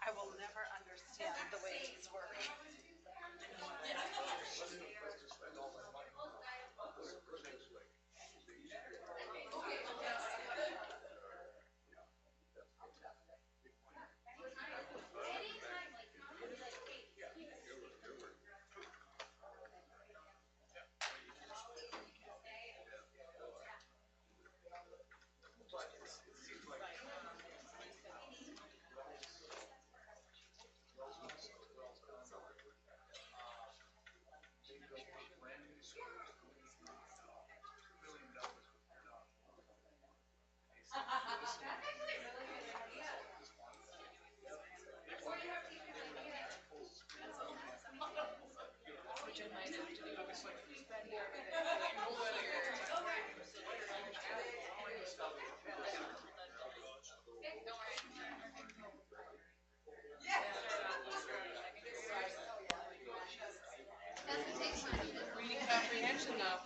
I will never understand the way these work. Reading comprehension now.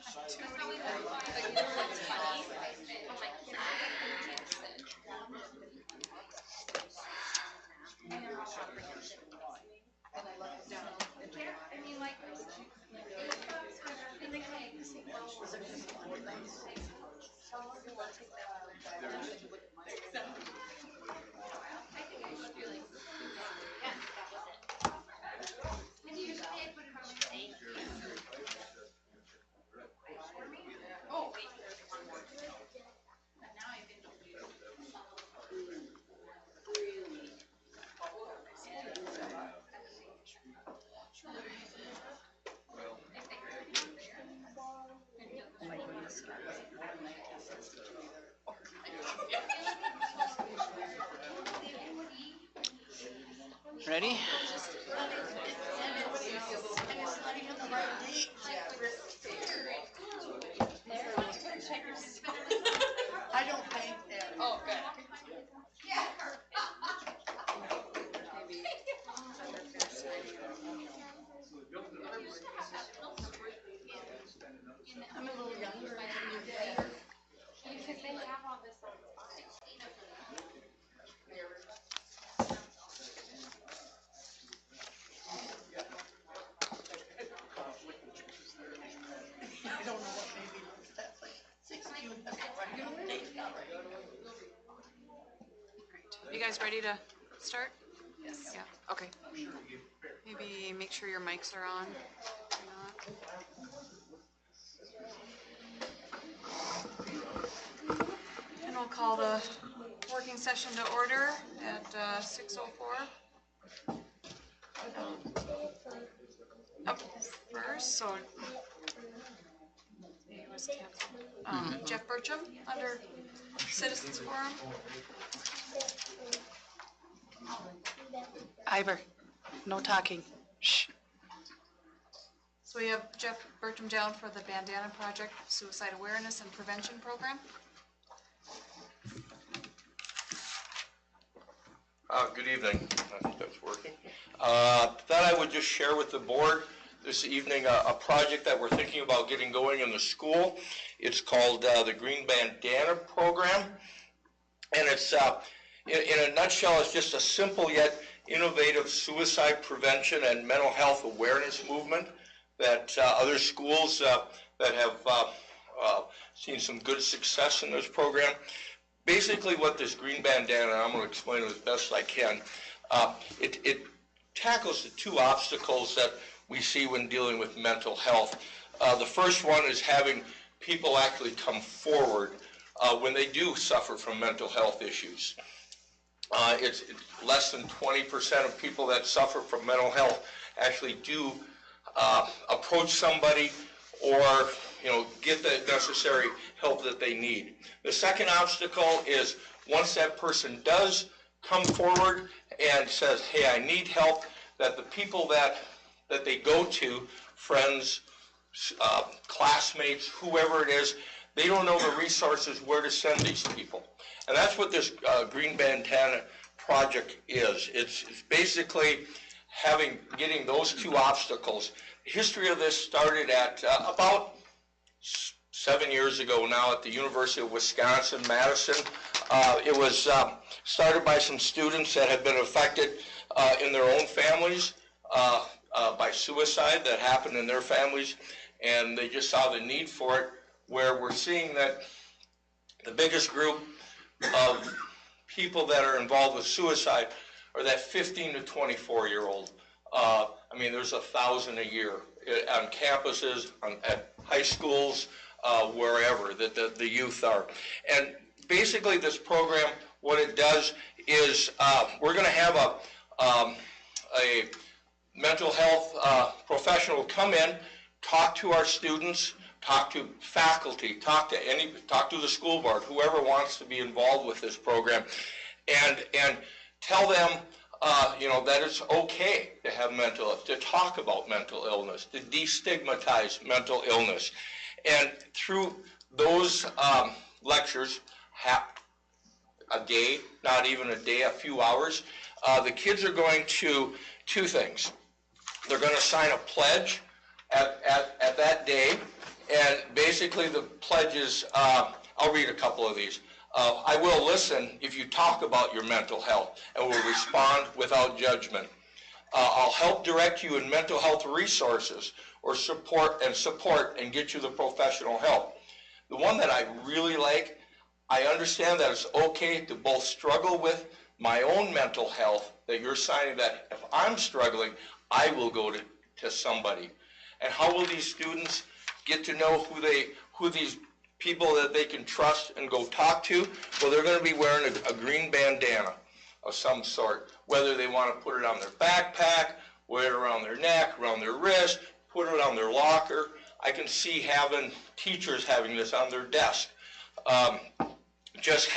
Ready? I don't think that. Oh, good. I'm a little younger than you. Because they have all this on file. I don't know what maybe that's like 60. You guys ready to start? Yes. Yeah, okay. Maybe make sure your mics are on. Or not. And we'll call the working session to order at 6:04. Up first, so it was canceled. Jeff Burcham under Citizens Forum. Ivor, no talking. Shh. So we have Jeff Bertram down for the Bandana Project Suicide Awareness and Prevention Program. Good evening. I think that's working. Thought I would just share with the board this evening a project that we're thinking about getting going in the school. It's called the Green Bandana Program. And it's, in a nutshell, it's just a simple yet innovative suicide prevention and mental health awareness movement that other schools that have seen some good success in this program. Basically what this green bandana, and I'm going to explain it as best I can, it tackles the two obstacles that we see when dealing with mental health. The first one is having people actually come forward when they do suffer from mental health issues. It's less than 20% of people that suffer from mental health actually do approach somebody or get the necessary help that they need. The second obstacle is once that person does come forward and says, hey, I need help, that the people that they go to, friends, classmates, whoever it is, they don't know the resources where to send these people. And that's what this Green Bandana project is. It's basically getting those two obstacles. The history of this started at about 7 years ago now at the University of Wisconsin-Madison. It was started by some students that had been affected in their own families by suicide that happened in their families, and they just saw the need for it, where we're seeing that the biggest group of people that are involved with suicide are that 15 to 24-year-old. I mean, there's 1,000 a year on campuses, at high schools, wherever that the youth are. And basically this program, what it does is we're going to have a mental health professional come in, talk to our students, talk to faculty, talk to the school board, whoever wants to be involved with this program, and tell them that it's okay to have to talk about mental illness, to destigmatize mental illness. And through those lectures, a day, not even a day, a few hours, the kids are going to two things. They're going to sign a pledge at that day, and basically the pledge is, I'll read a couple of these. I will listen if you talk about your mental health and will respond without judgment. I'll help direct you in mental health resources or support and get you the professional help. The one that I really like, I understand that it's okay to both struggle with my own mental health, that you're signing that if I'm struggling, I will go to somebody. And how will these students get to know who these people that they can trust and go talk to? Well, they're going to be wearing a green bandana of some sort, whether they want to put it on their backpack, wear it around their neck, around their wrist, put it on their locker. I can see teachers having this on their desk. Just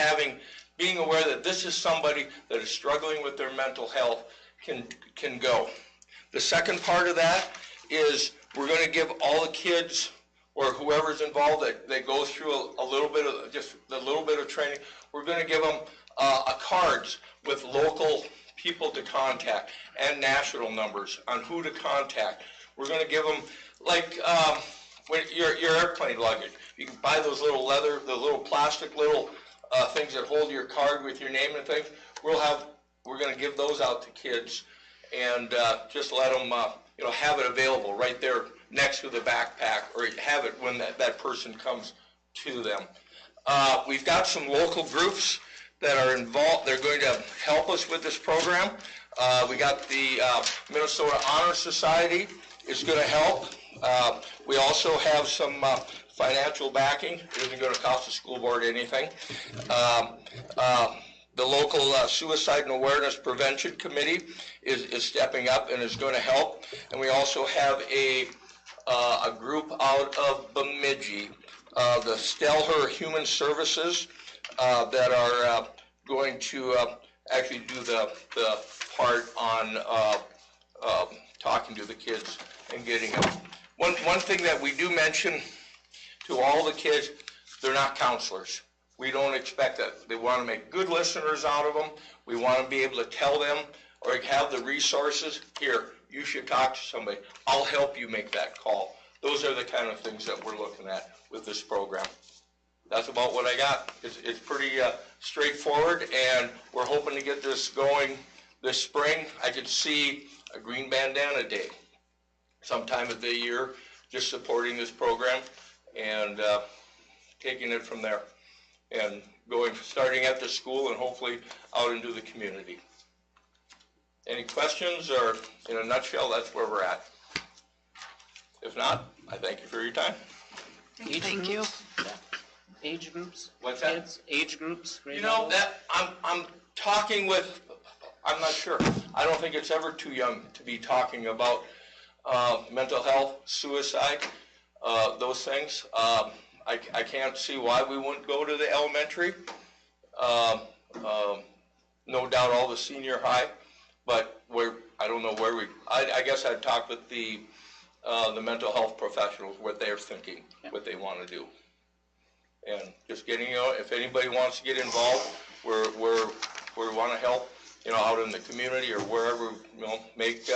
being aware that this is somebody that is struggling with their mental health can go. The second part of that is we're going to give all the kids or whoever's involved that go through a little bit of training. We're going to give them cards with local people to contact and national numbers on who to contact. We're going to give them when your airplane luggage. You can buy those little the little plastic things that hold your card with your name and things. We're going to give those out to kids and just let them have it available right there next to the backpack, or have it when that person comes to them. We've got some local groups that are involved. They're going to help us with this program. We got the Minnesota Honor Society is going to help. We also have some financial backing. It isn't going to cost the school board anything. The local Suicide and Awareness Prevention Committee is stepping up and is going to help. And we also have a group out of Bemidji, the Stelher Human Services, that are going to actually do the part on talking to the kids and getting them One thing that we do mention to all the kids, they're not counselors. We don't expect that. They want to make good listeners out of them. We want to be able to tell them or have the resources. Here, you should talk to somebody. I'll help you make that call. Those are the kind of things that we're looking at with this program. That's about what I got. It's pretty straightforward, and we're hoping to get this going this spring. I could see a green bandana day sometime of the year, just supporting this program and taking it from there and starting at the school and hopefully out into the community. Any questions, or in a nutshell, that's where we're at. If not, I thank you for your time. Thank you. Age groups? What's that? Kids, age groups? grade You know, levels? that, I'm talking with, I'm not sure. I don't think it's ever too young to be talking about mental health, suicide, those things. I can't see why we wouldn't go to the elementary. No doubt all the senior high, but I don't know where I guess I'd talk with the mental health professionals, what they're thinking, what they want to do. And just getting, if anybody wants to get involved, we want to help, out in the community or wherever, make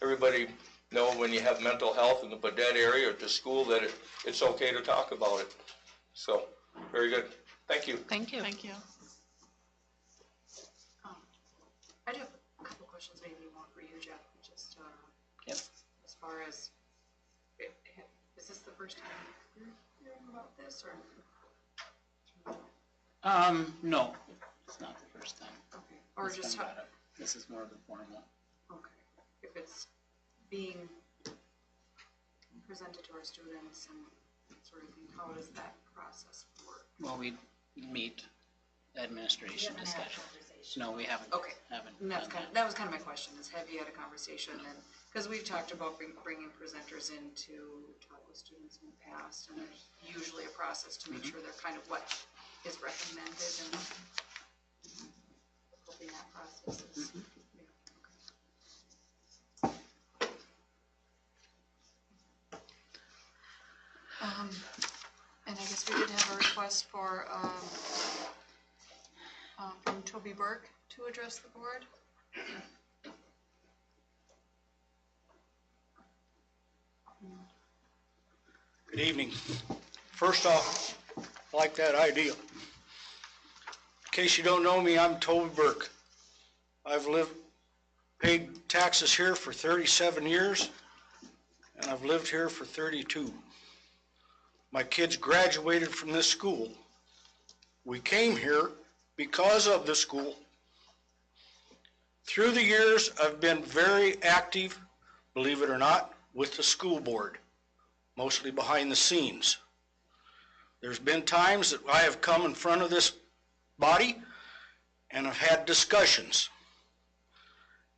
everybody know when you have mental health in the Baudette area or at the school that it's okay to talk about it. So, very good. Thank you. Thank you. Thank you. I do have a couple questions, maybe more for you, Jeff. Just Yep. as far as, is this the first time you're hearing about this, or? No, it's not the first time. Okay. Or It's just been how, brought up. This is more of the formal. okay, if it's being presented to our students and sort of thing, how does that process work? Well, we meet administration discussion. No, we haven't. Okay. Haven't. And that's done that was kind of my question, is have you had a conversation, and, because we've talked about bringing presenters in to talk with students in the past, and there's usually a process to make sure they're kind of what is recommended, and hoping that process is, yeah, And I guess we did have a request for, from Toby Burke to address the board. Good evening. First off, I like that idea. In case you don't know me, I'm Toby Burke. I've paid taxes here for 37 years, and I've lived here for 32. My kids graduated from this school. We came here because of the school. Through the years, I've been very active, believe it or not, with the school board, mostly behind the scenes. There's been times that I have come in front of this body and have had discussions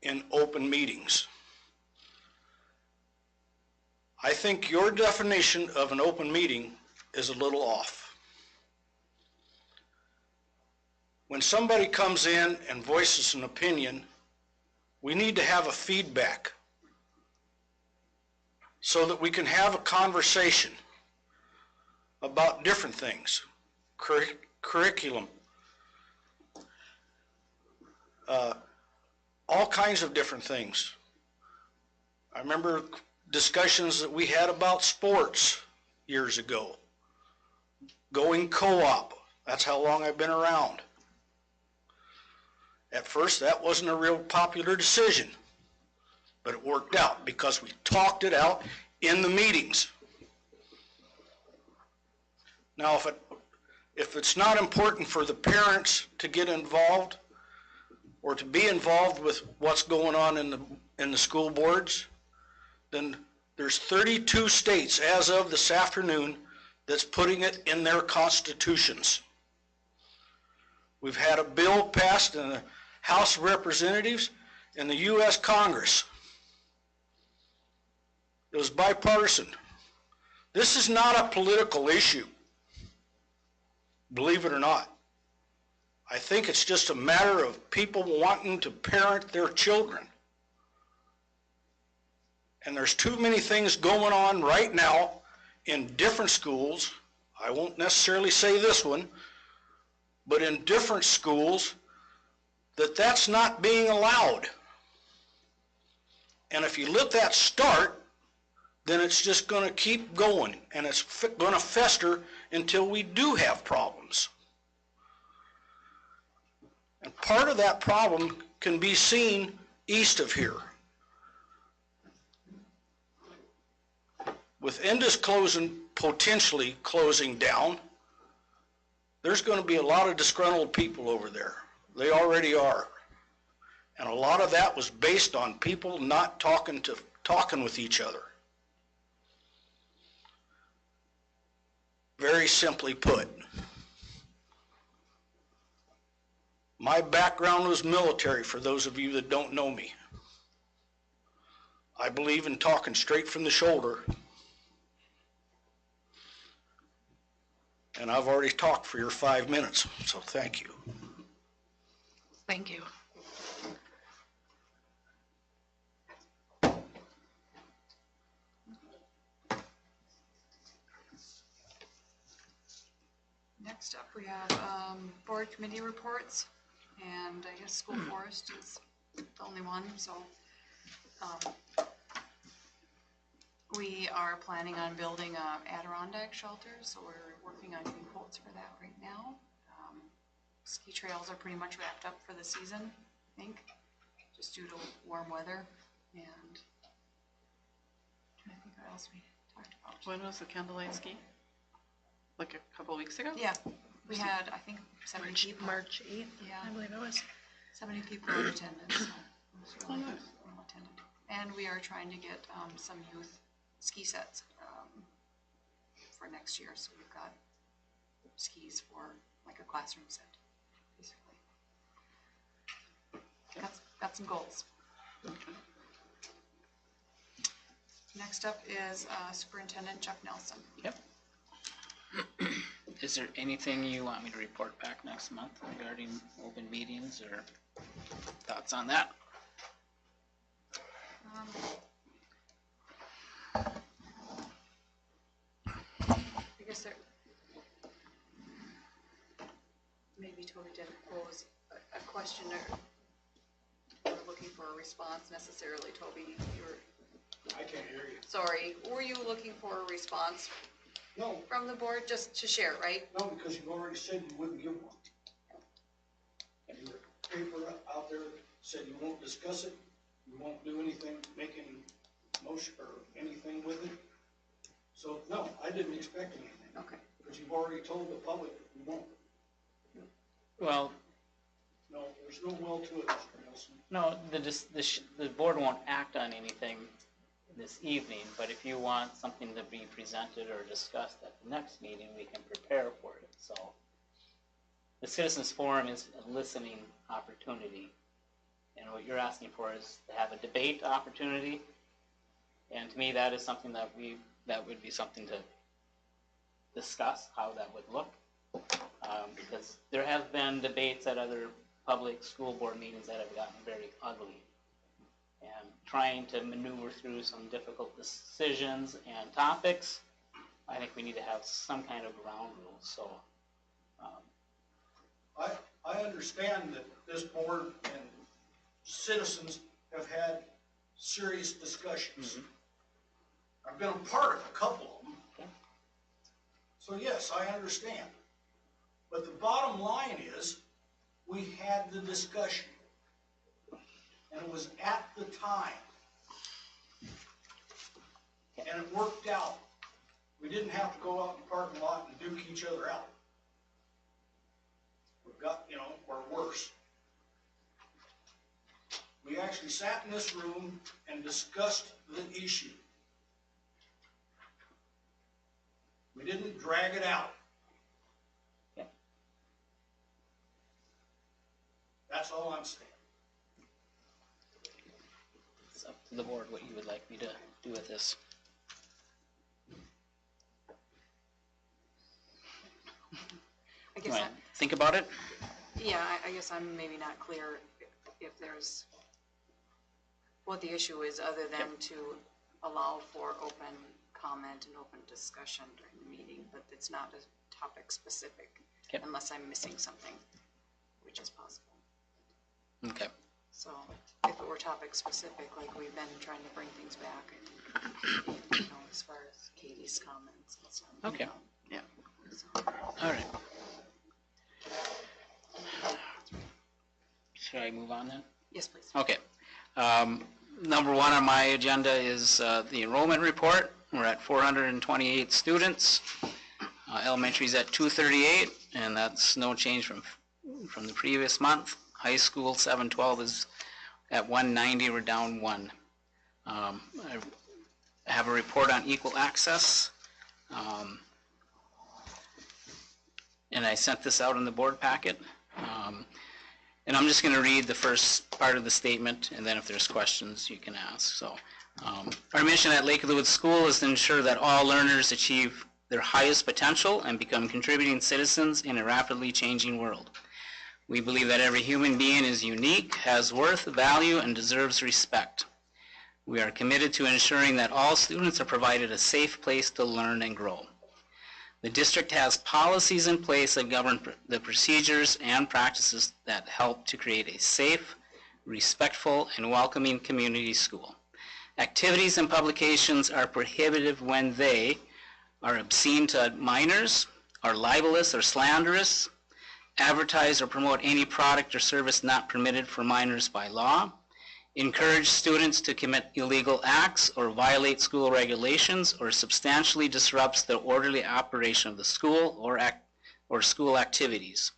in open meetings. I think your definition of an open meeting is a little off. When somebody comes in and voices an opinion, we need to have a feedback so that we can have a conversation about different things, curriculum, all kinds of different things. I remember discussions that we had about sports years ago, going co-op. That's how long I've been around. At first, that wasn't a real popular decision, but it worked out because we talked it out in the meetings. Now, if it's not important for the parents to get involved or to be involved with what's going on in the school boards, then there's 32 states as of this afternoon that's putting it in their constitutions. We've had a bill passed in the House of Representatives and the U.S. Congress. It was bipartisan. This is not a political issue, believe it or not. I think it's just a matter of people wanting to parent their children. And there's too many things going on right now in different schools. I won't necessarily say this one, but in different schools, that's not being allowed. And if you let that start, then it's just going to keep going, and it's going to fester until we do have problems. And part of that problem can be seen east of here. With Indus potentially closing down, there's going to be a lot of disgruntled people over there. They already are. And a lot of that was based on people not talking with each other. Very simply put. My background was military, for those of you that don't know me. I believe in talking straight from the shoulder. And I've already talked for your 5 minutes, so thank you. Thank you. Next up, we have board committee reports, and I guess school forest is the only one, so we are planning on building a Adirondack shelter, so we're working on getting quotes for that right now. Ski trails are pretty much wrapped up for the season, I think, just due to warm weather, and I'm trying to think what else we talked about. When was the candlelight ski? Like a couple weeks ago? Yeah, we had, I think, 70 people. March 8th, Yeah. I believe it was. 70 people in attendance, so it was really well attended. And we are trying to get some youth ski sets for next year, so we've got skis for like a classroom set, basically. Got some goals. Next up is Superintendent Jeff Nelson. Yep. Is there anything you want me to report back next month regarding open meetings or thoughts on that? I guess there, maybe Toby didn't pose a question or looking for a response necessarily. Toby, you were, I can't hear you. sorry, were you looking for a response No, from the board, just to share, right? no, because you've already said you wouldn't give one. Your paper out there said you won't discuss it, you won't do anything, make any motion or anything with it. So, no, I didn't expect anything. Okay. Because you've already told the public you won't. Well, No, there's no well to it, Mr. Nelson. no, the board won't act on anything this evening, but if you want something to be presented or discussed at the next meeting, we can prepare for it. So the Citizens Forum is a listening opportunity, and what you're asking for is to have a debate opportunity, and to me that is something that would be something to discuss how that would look, because there have been debates at other public school board meetings that have gotten very ugly. And trying to maneuver through some difficult decisions and topics, I think we need to have some kind of ground rules, so. I understand that this board and citizens have had serious discussions. I've been a part of a couple of them. Okay. So yes, I understand. But the bottom line is, we had the discussion. And it was at the time. And it worked out. We didn't have to go out in the parking lot and duke each other out. We've got, or worse. We actually sat in this room and discussed the issue. We didn't drag it out. Yeah. That's all I'm saying. It's up to the board what you would like me to do with this. I guess Right. Think about it. I guess I'm maybe not clear if there's, what the issue is, other than to allow for open comment and open discussion during the meeting, but it's not a topic specific. Okay. Unless I'm missing something, which is possible. Okay. So if it were topic specific, like we've been trying to bring things back, I think, as far as Katie's comments and stuff. Okay. Yeah. All right. Should I move on then? Yes, please. Okay. Number one on my agenda is the enrollment report. We're at 428 students. Elementary is at 238, and that's no change from the previous month. High school 712 is at 190. We're down 1. I have a report on equal access, and I sent this out in the board packet. And I'm just going to read the first part of the statement, and then if there's questions, you can ask. So, our mission at Lakewood School is to ensure that all learners achieve their highest potential and become contributing citizens in a rapidly changing world. We believe that every human being is unique, has worth, value, and deserves respect. We are committed to ensuring that all students are provided a safe place to learn and grow. The district has policies in place that govern the procedures and practices that help to create a safe, respectful, and welcoming community school. Activities and publications are prohibited when they are obscene to minors, are libelous or slanderous, advertise or promote any product or service not permitted for minors by law, encourage students to commit illegal acts or violate school regulations, or substantially disrupts the orderly operation of the school or school activities.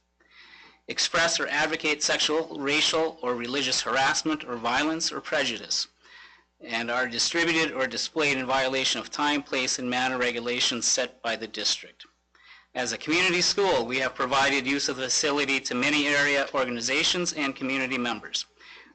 Express or advocate sexual, racial, or religious harassment or violence or prejudice, and are distributed or displayed in violation of time, place, and manner regulations set by the district. As a community school, we have provided use of the facility to many area organizations and community members.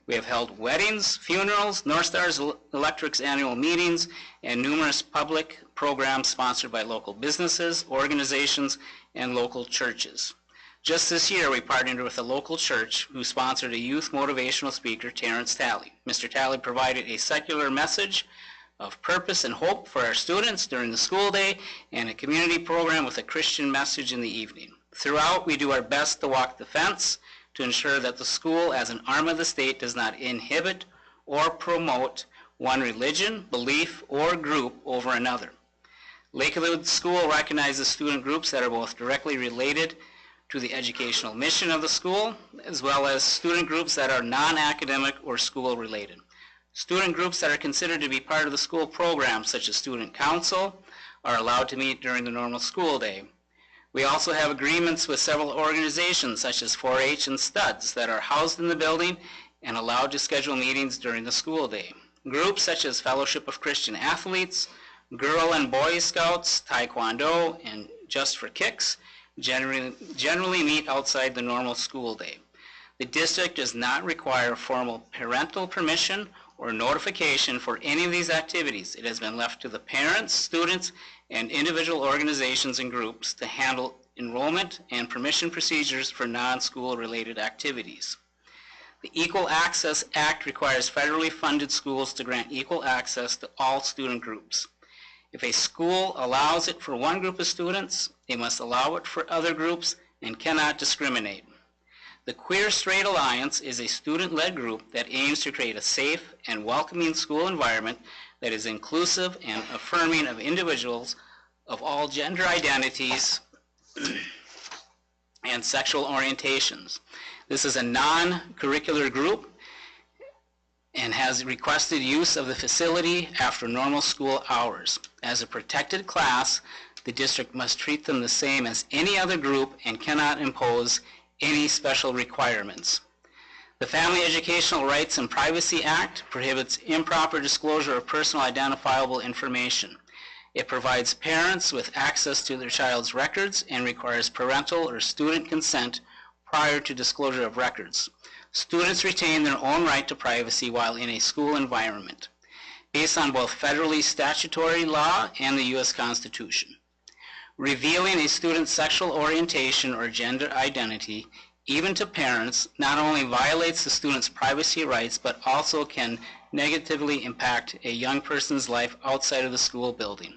We have held weddings, funerals, North Stars Electric's annual meetings, and numerous public programs sponsored by local businesses, organizations, and local churches. Just this year, we partnered with a local church who sponsored a youth motivational speaker, Terrence Talley. Mr. Talley provided a secular message of purpose and hope for our students during the school day, and a community program with a Christian message in the evening. Throughout, we do our best to walk the fence to ensure that the school, as an arm of the state, does not inhibit or promote one religion, belief, or group over another. Lakewood School recognizes student groups that are both directly related to the educational mission of the school, as well as student groups that are non-academic or school-related. Student groups that are considered to be part of the school program, such as student council, are allowed to meet during the normal school day. We also have agreements with several organizations, such as 4-H and Studs, that are housed in the building and allowed to schedule meetings during the school day. Groups such as Fellowship of Christian Athletes, Girl and Boy Scouts, Taekwondo, and Just for Kicks generally meet outside the normal school day. The district does not require formal parental permission or notification for any of these activities. It has been left to the parents, students, and individual organizations and groups to handle enrollment and permission procedures for non-school related activities. The Equal Access Act requires federally funded schools to grant equal access to all student groups. If a school allows it for one group of students, they must allow it for other groups and cannot discriminate. The Queer Straight Alliance is a student-led group that aims to create a safe and welcoming school environment that is inclusive and affirming of individuals of all gender identities and sexual orientations. This is a non-curricular group and has requested use of the facility after normal school hours. As a protected class, the district must treat them the same as any other group and cannot impose any special requirements. The Family Educational Rights and Privacy Act prohibits improper disclosure of personal identifiable information. It provides parents with access to their child's records and requires parental or student consent prior to disclosure of records. Students retain their own right to privacy while in a school environment, based on both federally statutory law and the U.S. Constitution. Revealing a student's sexual orientation or gender identity, even to parents, not only violates the student's privacy rights, but also can negatively impact a young person's life outside of the school building.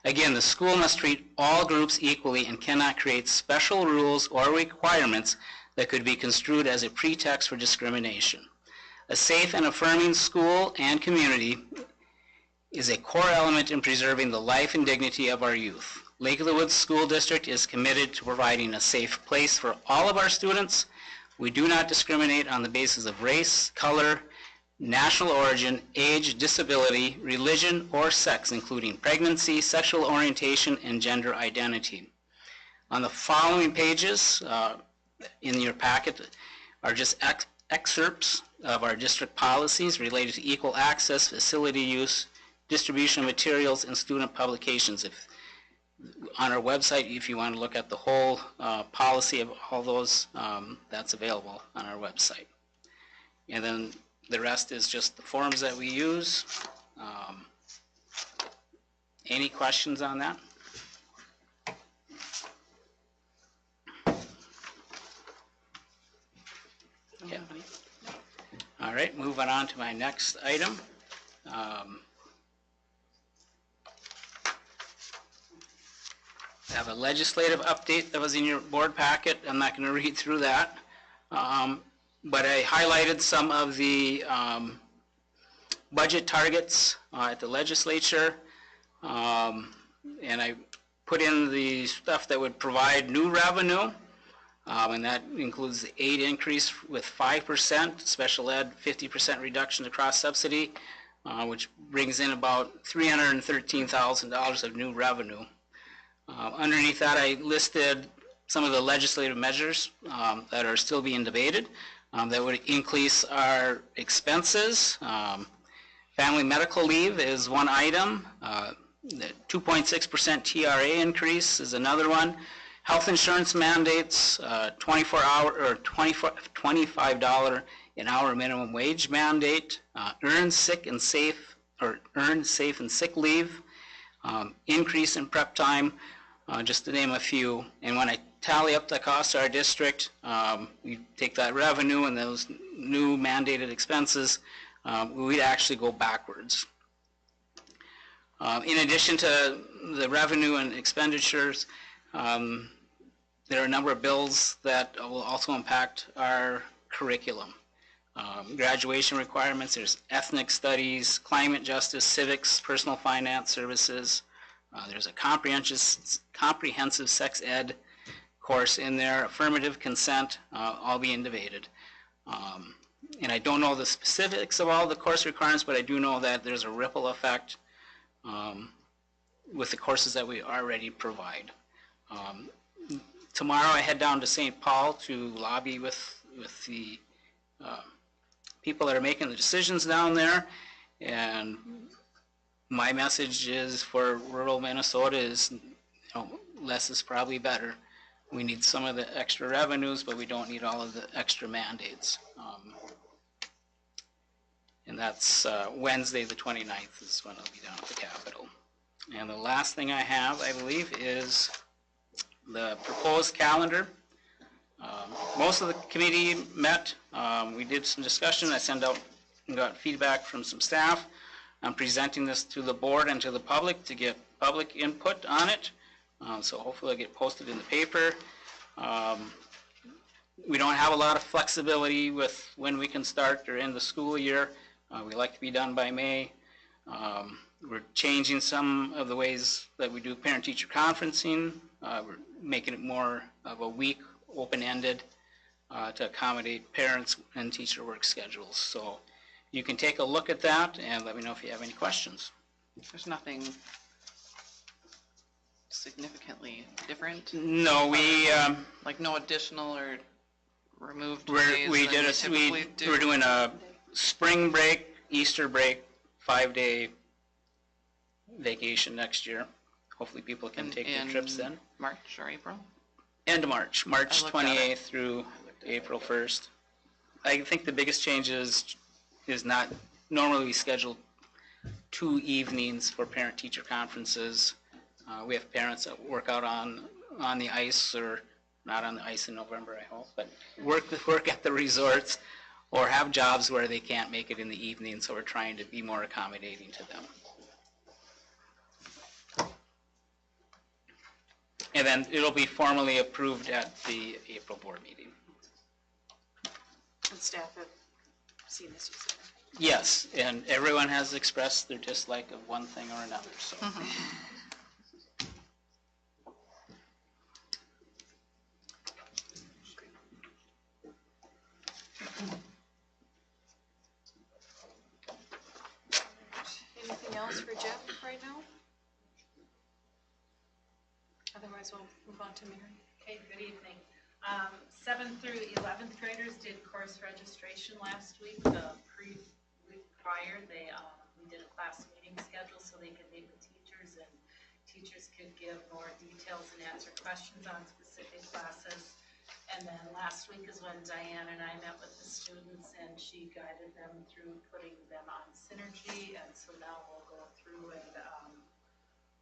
Again, the school must treat all groups equally and cannot create special rules or requirements that could be construed as a pretext for discrimination. A safe and affirming school and community is a core element in preserving the life and dignity of our youth. Lake of the Woods School District is committed to providing a safe place for all of our students. We do not discriminate on the basis of race, color, national origin, age, disability, religion, or sex, including pregnancy, sexual orientation, and gender identity. On the following pages in your packet are just excerpts of our district policies related to equal access, facility use, distribution of materials, and student publications. On our website, if you want to look at the whole policy of all those, that's available on our website. And then the rest is just the forms that we use. Any questions on that? Don't have any. All right, moving on to my next item. I have a legislative update that was in your board packet. I'm not going to read through that. But I highlighted some of the budget targets at the legislature. And I put in the stuff that would provide new revenue. And that includes the aid increase with 5%, special ed 50% reduction to cross subsidy, which brings in about $313,000 of new revenue. Underneath that, I listed some of the legislative measures that are still being debated that would increase our expenses. Family medical leave is one item. The 2.6% TRA increase is another one. Health insurance mandates, 24-hour or $25 an hour minimum wage mandate, earned safe and sick leave, increase in prep time, just to name a few. And when I tally up the cost of our district, we take that revenue and those new mandated expenses, we'd actually go backwards. In addition to the revenue and expenditures, there are a number of bills that will also impact our curriculum. Graduation requirements, there's ethnic studies, climate justice, civics, personal finance services. There's a comprehensive sex ed course in there, affirmative consent, all being debated. And I don't know the specifics of all the course requirements, but I do know that there's a ripple effect with the courses that we already provide. Tomorrow I head down to St. Paul to lobby with the people that are making the decisions down there, and my message is for rural Minnesota is, less is probably better. We need some of the extra revenues, but we don't need all of the extra mandates. And that's Wednesday the 29th is when I'll be down at the Capitol. And the last thing I have, I believe, is the proposed calendar. Most of the committee met. We did some discussion. I sent out and got feedback from some staff. I'm presenting this to the board and to the public to get public input on it. So hopefully it'll get posted in the paper. We don't have a lot of flexibility with when we can start or end the school year. We like to be done by May. We're changing some of the ways that we do parent-teacher conferencing. We're making it more of a week, open-ended, to accommodate parents and teacher work schedules. So you can take a look at that and let me know if you have any questions. There's nothing significantly different? No, we Like no additional or removed we're days we're doing a spring break, Easter break, 5-day vacation next year. Hopefully people can take their trips then. March or April? End of March, March I looked at it. 28th through April 1st. I think the biggest change is not normally we schedule 2 evenings for parent-teacher conferences. We have parents that work out on the ice or not on the ice in November, I hope, but work at the resorts or have jobs where they can't make it in the evening, so we're trying to be more accommodating to them. And then it'll be formally approved at the April board meeting. And staff have seen this, you said. Yes, and everyone has expressed their dislike of one thing or another, so. Anything else for Jeff right now? Otherwise, we'll move on to Mary. Okay, good evening. 7th through 11th graders did course registration last week. The week prior, we did a class meeting schedule so they could meet with teachers and teachers could give more details and answer questions on specific classes. And then last week is when Diane and I met with the students and she guided them through putting them on Synergy. And so now we'll go through and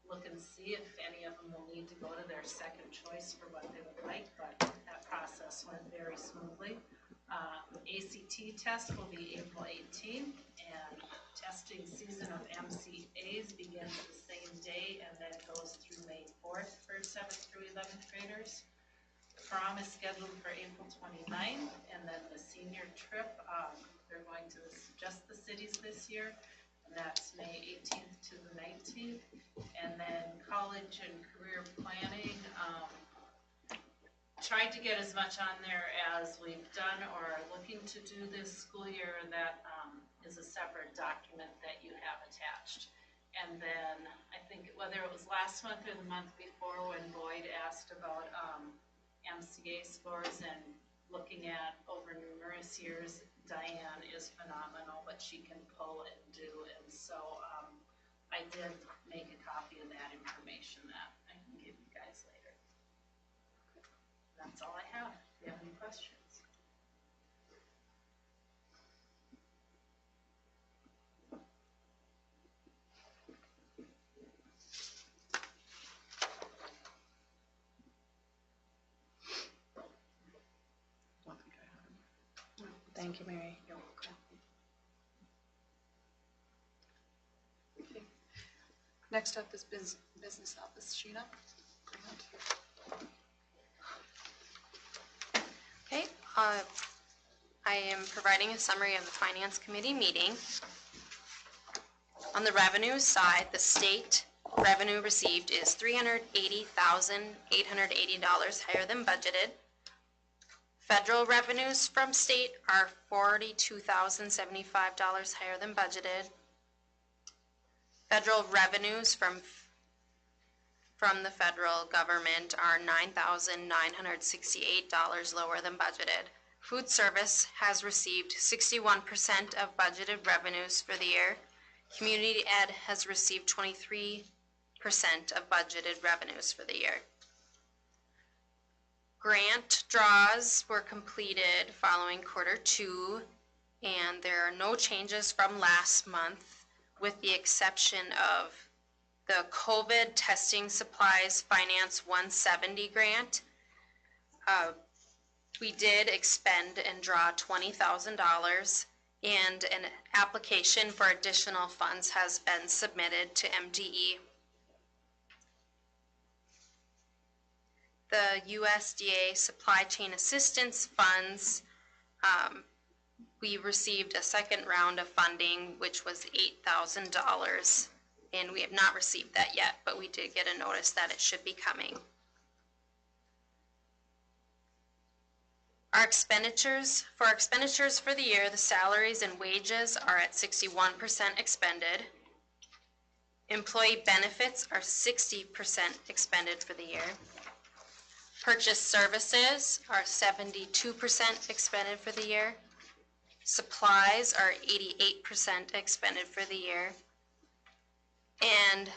look and see if any of them will need to go to their second choice for what they would like, but that process went very smoothly. ACT test will be April 18th, and testing season of MCAs begins the same day and then goes through May 4th for 7th through 11th graders. Prom is scheduled for April 29th, and then the senior trip, they're going to just the cities this year, and that's May 18th to the 19th. And then college and career planning, tried to get as much on there as we've done or are looking to do this school year, and that is a separate document that you have attached. And then I think whether it was last month or the month before when Boyd asked about MCA scores and looking at over numerous years, Diane is phenomenal what she can pull and do, and so I did make a copy of that information that I can give you guys later. That's all I have. Do you have any questions? Don't think I have. Thank you, Mary. You're welcome. Okay. Next up is business office. Sheena? Okay, I am providing a summary of the Finance Committee meeting. On the revenue side, the state revenue received is $380,880 higher than budgeted. Federal revenues from state are $42,075 higher than budgeted. Federal revenues from the federal government are $9,968 lower than budgeted. Food service has received 61% of budgeted revenues for the year. Community ed has received 23% of budgeted revenues for the year. Grant draws were completed following Q2, and there are no changes from last month, with the exception of the COVID testing supplies finance 170 grant. We did expend and draw $20,000, and an application for additional funds has been submitted to MDE. The USDA Supply Chain Assistance Funds, we received a second round of funding, which was $8,000, and we have not received that yet, but we did get a notice that it should be coming. Our expenditures for the year, the salaries and wages are at 61% expended. Employee benefits are 60% expended for the year. Purchase services are 72% expended for the year. Supplies are 88% expended for the year. And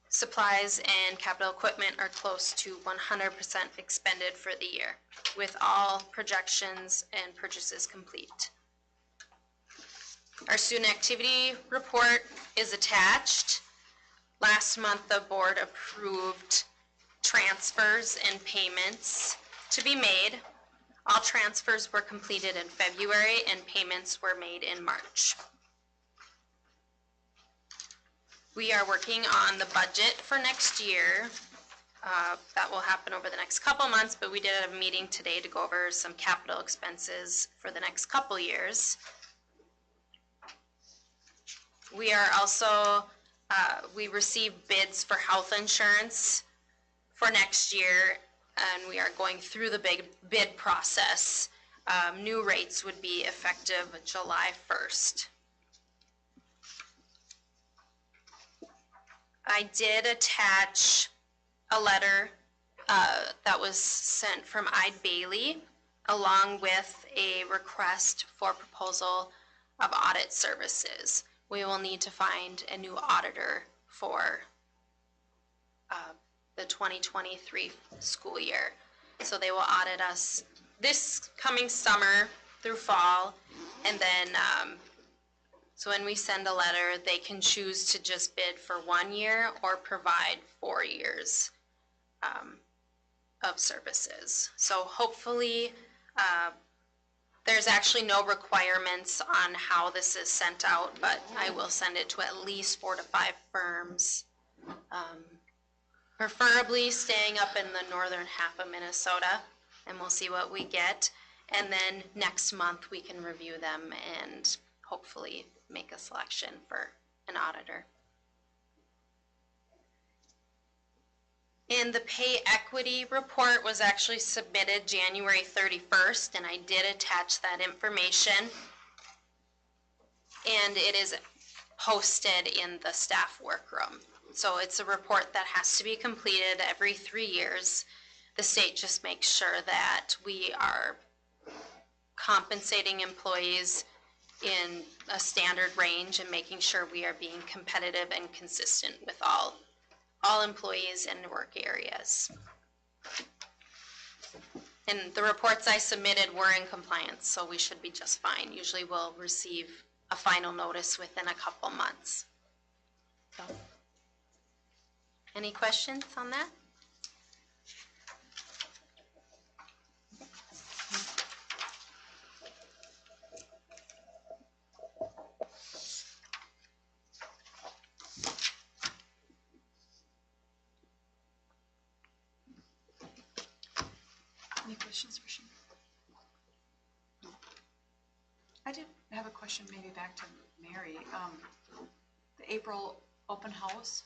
supplies and capital equipment are close to 100% expended for the year, with all projections and purchases complete. Our student activity report is attached. Last month, the board approved transfers and payments to be made. All transfers were completed in February and payments were made in March. We are working on the budget for next year. That will happen over the next couple months, but we did have a meeting today to go over some capital expenses for the next couple years. We are also, we received bids for health insurance for next year, and we are going through the big bid process. New rates would be effective July 1st. I did attach a letter that was sent from Ide Bailey, along with a request for proposal of audit services. We will need to find a new auditor for the 2023 school year. So they will audit us this coming summer through fall, and then so when we send a letter, they can choose to just bid for 1 year or provide 4 years of services. So hopefully, there's actually no requirements on how this is sent out, but I will send it to at least 4 to 5 firms, preferably staying up in the northern half of Minnesota, and we'll see what we get. And then next month we can review them and hopefully make a selection for an auditor. And the pay equity report was actually submitted January 31st, and I did attach that information. And it is posted in the staff workroom. So it's a report that has to be completed every 3 years. The state just makes sure that we are compensating employees in a standard range and making sure we are being competitive and consistent with all employees in work areas. And the reports I submitted were in compliance, so we should be just fine. Usually we'll receive a final notice within a couple months. So, any questions on that? Any questions for Shane? No. I did have a question maybe back to Mary. The April open house,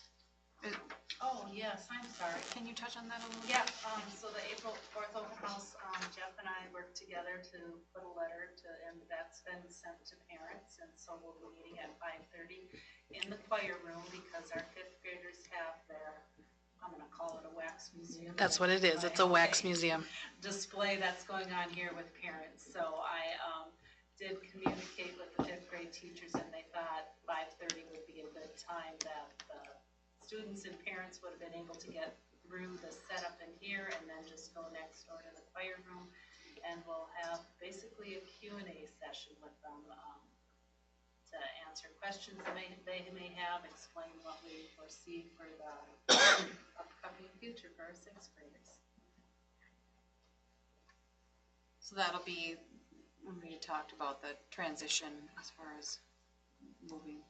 Oh, yes, I'm sorry. can you touch on that a little bit? Yeah, so the April 4th open house, Jeff and I worked together to put a letter to, and that's been sent to parents, and so we'll be meeting at 5:30 in the choir room because our 5th graders have their, I'm gonna call it a wax museum. That's what it is. It's a wax museum. Display that's going on here with parents. So I did communicate with the 5th grade teachers, and they thought 5:30 would be a good time that the students and parents would have been able to get through the setup in here and then just go next door to the choir room. And we'll have basically a Q&A session with them to answer questions they may have, explain what we foresee for the upcoming future for our 6th graders. So that'll be, when we talked about the transition as far as moving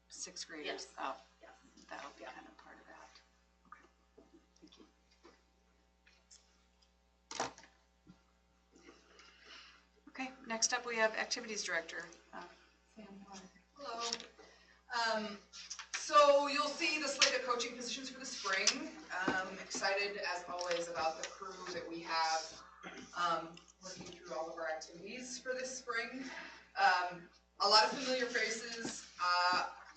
6th graders Yes. up, Yes. that'll be kind of part of that. Okay, thank you. Okay, next up we have Activities Director. Sam Water. Hello. So you'll see the slate of coaching positions for the spring. Excited as always about the crew that we have working through all of our activities for this spring. A lot of familiar faces,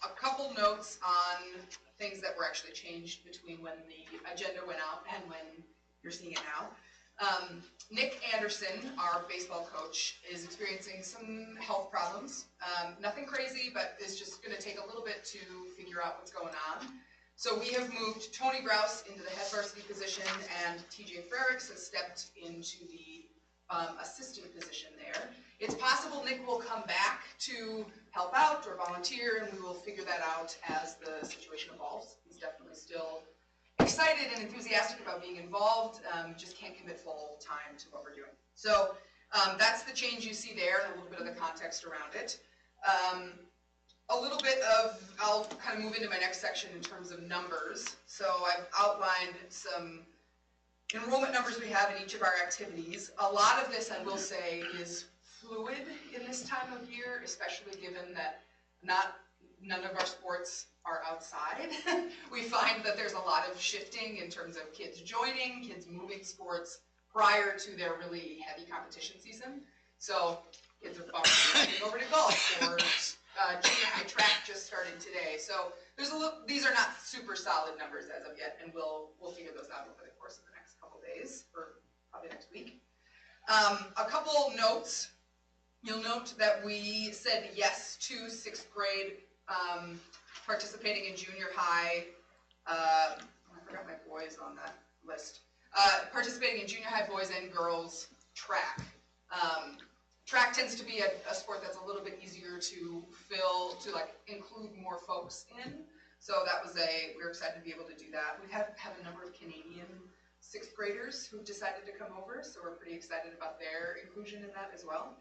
a couple notes on things that were actually changed between when the agenda went out and when you're seeing it now. Nick Anderson, our baseball coach, is experiencing some health problems. Nothing crazy, but it's just going to take a little bit to figure out what's going on. So we have moved Tony Grouse into the head varsity position, and TJ Frericks has stepped into the assistant position there. It's possible Nick will come back to help out or volunteer, and we will figure that out as the situation evolves. He's definitely still excited excited and enthusiastic about being involved, just can't commit full time to what we're doing. So that's the change you see there and a little bit of the context around it. A little bit of, I'll kind of move into my next section in terms of numbers. So I've outlined some enrollment numbers we have in each of our activities. A lot of this, I will say, is fluid in this time of year, especially given that none of our sports are outside. We find that there's a lot of shifting in terms of kids joining, kids moving sports prior to their really heavy competition season. So kids are moving over to golf, or junior high track just started today. So there's these are not super solid numbers as of yet, and we'll figure those out over the course of the next couple days, or probably next week. A couple notes. You'll note that we said yes to 6th grade participating in junior high. I forgot my boys on that list. Participating in junior high boys and girls track. Track tends to be a sport that's a little bit easier to include more folks in. So that was we're excited to be able to do that. We have a number of Canadian 6th graders who've decided to come over, so we're pretty excited about their inclusion in that as well.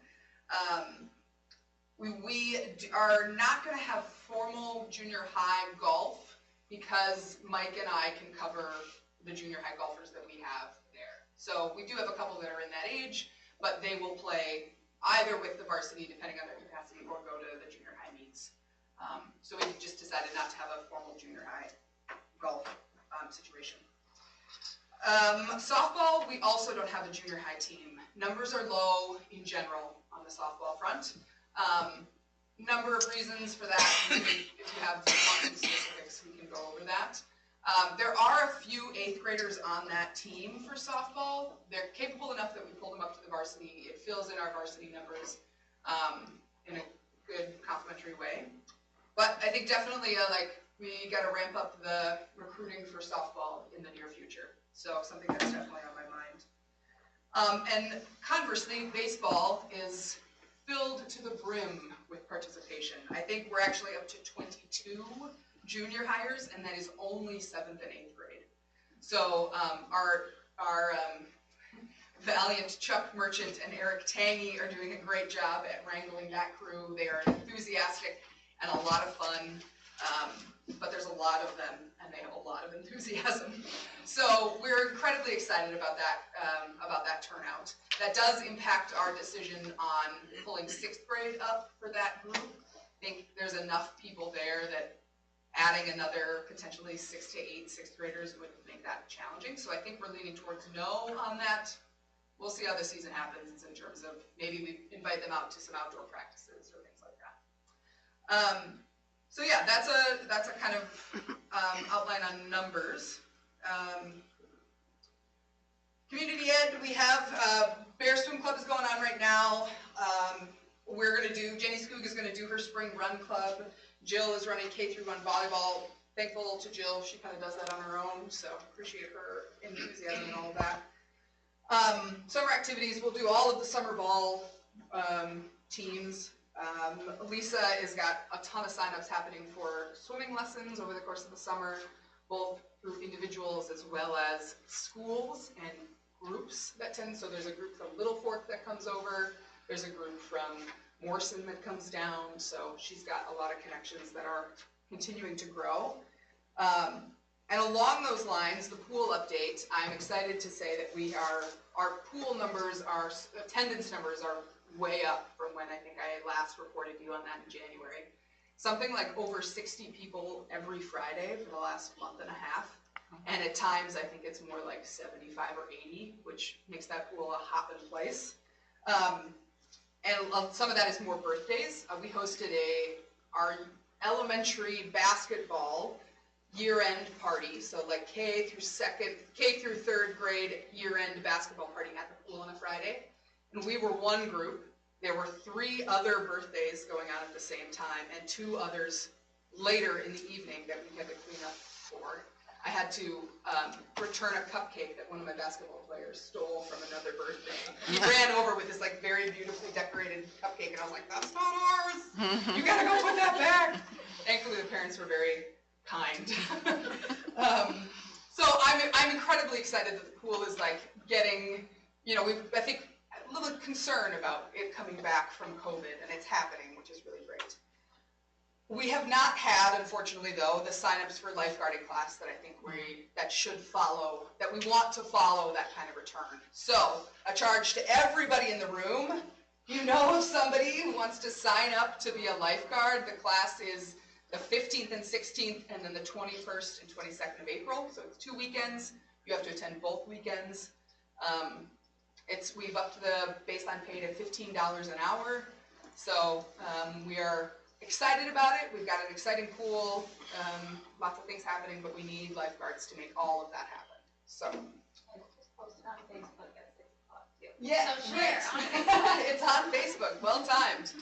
We are not going to have formal junior high golf because Mike and I can cover the junior high golfers that we have there. So we do have a couple that are in that age, but they will play either with the varsity, depending on their capacity, or go to the junior high meets. So we just decided not to have a formal junior high golf situation. Softball, we also don't have a junior high team. Numbers are low in general on the softball front. Number of reasons for that. If you have some specifics, we can go over that. There are a few 8th graders on that team for softball. They're capable enough that we pulled them up to the varsity. It fills in our varsity numbers in a good complementary way. But I think definitely we got to ramp up the recruiting for softball in the near future. So something that's definitely on my mind. And conversely, baseball is filled to the brim with participation. I think we're actually up to 22 junior hires, and that is only 7th and 8th grade. So our valiant Chuck Merchant and Eric Tangy are doing a great job at wrangling that crew. They are enthusiastic and a lot of fun, but there's a lot of them, and they have a lot of enthusiasm. So we're incredibly excited about that turnout. That does impact our decision on pulling 6th grade up for that group. I think there's enough people there that adding another potentially 6 to 8 6th graders would make that challenging. So I think we're leaning towards no on that. We'll see how the season happens in terms of maybe we invite them out to some outdoor practices or things like that. So yeah, that's a kind of outline on numbers. Community ed, we have Bear Swim Club is going on right now. Jenny Skoog is going to do her spring run club. Jill is running K-1 volleyball. Thankful to Jill, she kind of does that on her own, so appreciate her enthusiasm and all of that. Summer activities, we'll do all of the summer ball teams. Lisa has got a ton of signups happening for swimming lessons over the course of the summer, both through individuals as well as schools and groups that tend. So there's a group from Little Fork that comes over. There's a group from Morrison that comes down. So she's got a lot of connections that are continuing to grow. And along those lines, the pool update, I'm excited to say that our pool numbers, our attendance numbers are way up from when I think I last reported you on that in January. Something like over 60 people every Friday for the last month and a half. And at times, I think it's more like 75 or 80, which makes that pool a hopping place. And some of that is more birthdays. We hosted our elementary basketball year-end party. So like K through 3rd grade year-end basketball party at the pool on a Friday. And we were one group. There were 3 other birthdays going on at the same time and 2 others later in the evening that we had to clean up for. I had to return a cupcake that one of my basketball players stole from another birthday. He ran over with this like very beautifully decorated cupcake, and I was like, "That's not ours. You gotta go put that back." Thankfully, the parents were very kind. So I'm incredibly excited that the pool is like getting, I think a little concern about it coming back from COVID, and it's happening, which is really great. We have not had, unfortunately though, the signups for lifeguarding class that I think that should follow, that we want to follow that kind of return. So a charge to everybody in the room. You know of somebody who wants to sign up to be a lifeguard. The class is the 15th and 16th, and then the 21st and 22nd of April. So it's 2 weekends. You have to attend both weekends. We've upped the baseline pay to $15 an hour. So we are excited about it. We've got an exciting pool, lots of things happening, but we need lifeguards to make all of that happen. So. Yeah, So share. It's on Facebook. Well timed.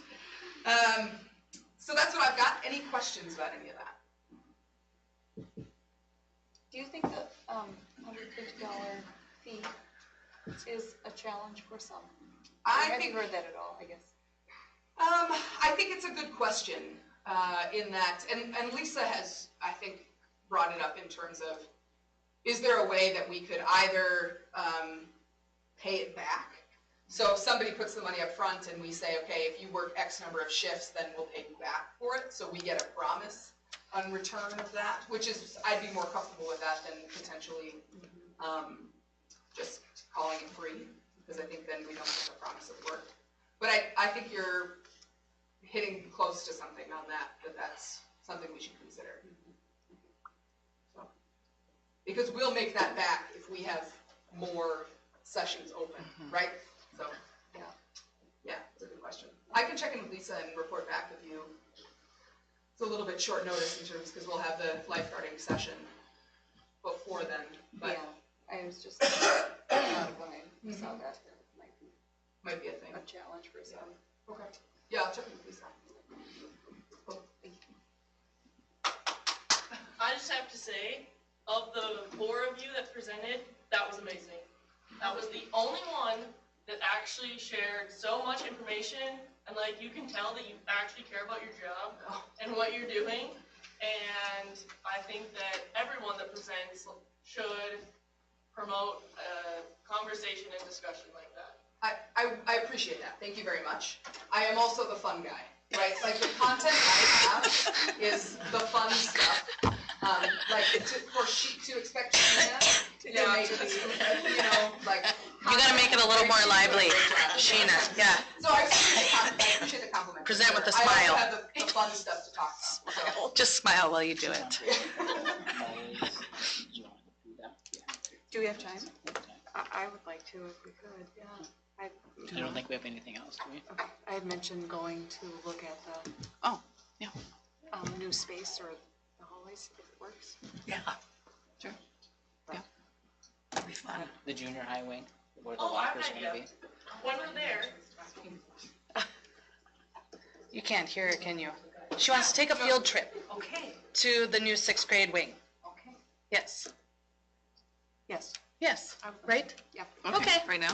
So that's what I've got. Any questions about any of that? Do you think the $150 fee is a challenge for some? Have you heard that at all, I guess? I think it's a good question in that, and Lisa has, I think, brought it up in terms of, is there a way that we could either pay it back? So if somebody puts the money up front and we say, okay, if you work X number of shifts, then we'll pay you back for it. So we get a promise on return of that, which is, I'd be more comfortable with that than potentially just calling it free, because I think then we don't have a promise of work. But I think you're hitting close to something on that's something we should consider. So, because we'll make that back if we have more sessions open, right? So, yeah, it's a good question. I can check in with Lisa and report back with you. It's a little bit short notice in terms, because we'll have the lifeguarding session before then, but yeah, I was just thought of when I saw that might be a thing. a challenge for some. Okay. Yeah, I'll check in with Lisa. Cool. Thank you. I just have to say, of the 4 of you that presented, that was amazing. That was the only one that actually shared so much information, and like you can tell that you actually care about your job and what you're doing. And I think that everyone that presents should promote a conversation and discussion like that. I appreciate that. Thank you very much. I am also the fun guy, right? Like the content I have is the fun stuff. To expect Sheena to make this, like. You gotta make it a little more lively, Sheena, yeah. So I appreciate the compliment. Present with a I smile. also have the fun stuff to talk about. So. Just smile while you do it. Do we have time? I would like to if we could, yeah. I don't think we have anything else, do we? Okay, I had mentioned going to look at the. Oh, yeah. New space or the hallways, if it works. Yeah, sure. Yeah, that'd be fun. The junior high wing, where the Oh, I have lockers an gonna be. idea. When we're there, You can't hear her, can you? She wants to take a field trip Okay, to the new 6th grade wing. okay. Yes, Yes. yes, I would like right? to. Yeah. Okay, right now.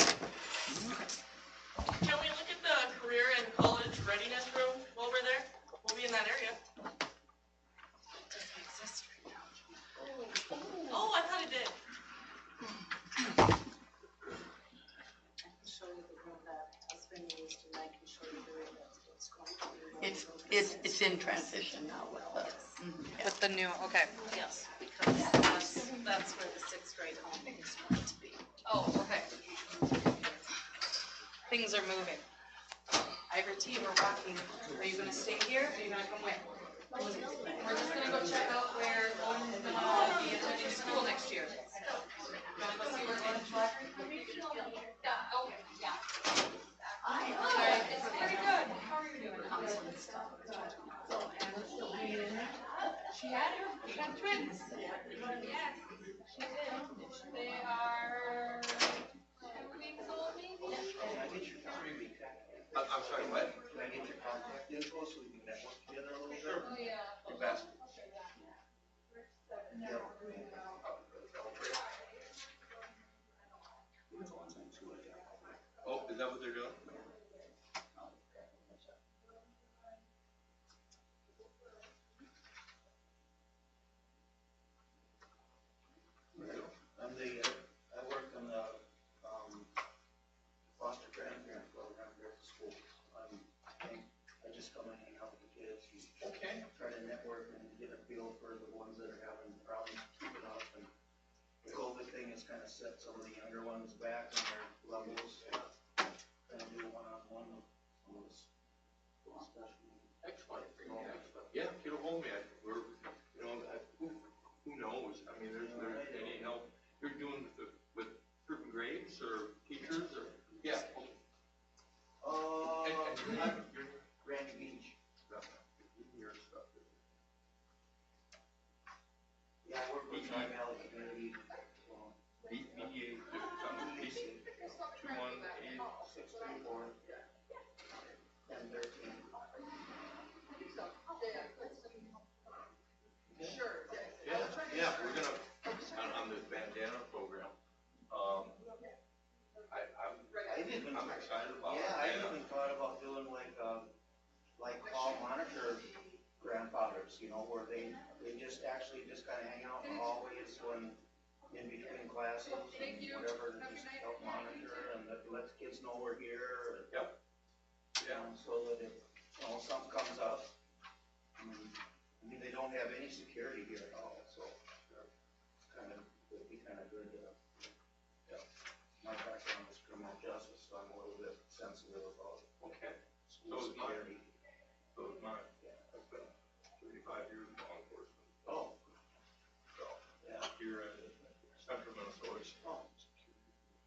can we look at the career and college readiness room while we're there? We'll be in that area. Doesn't exist right now. Oh, I thought it did. I can show you the room that has been used, and I can show you the room that's going to be. It's in transition now with With the new, okay. Yes, because that's where the 6th grade home is going to be. Oh, okay. Things are moving. Ivor T, we're walking. Are you gonna stay here, or are you gonna come with? We're just gonna go check out where Owen's gonna be attending school next year. Wanna go see where Owen's library? Alright, it's pretty good. How are you doing? She had twins. Yes, she did. They are 2 weeks old, maybe? I'm sorry, what? Can I get your contact info so we can network together a little bit? Oh, yeah. You best. Oh, is that what they're doing? parents kind of set some of the younger ones back in their levels. Kind of do one-on-one with some of those special. Excellent, excellent. Yeah, get a hold of me. We're, who knows? I mean, there's any help you're doing with certain grades or teachers or? Yeah. You're Randy Beach. Your stuff. Yeah, I work with Tri Valley Community. BEA, 634 and 13. Yeah, we're gonna, on this bandana program, I'm excited about it. Yeah, I even thought about doing like call monitor grandfathers, where they just actually just kind of hang out in the hallways when in between classes and whatever, to just help monitor and let the kids know we're here. Yep. Yeah. So that if, something comes up, I mean, they don't have any security here at all, so it'd be kind of good to, my background is criminal justice, so I'm a little bit sensitive about Okay. school security. So is mine. I've been 35 years in law enforcement. Oh. So, Yeah. here in central Minnesota. Oh.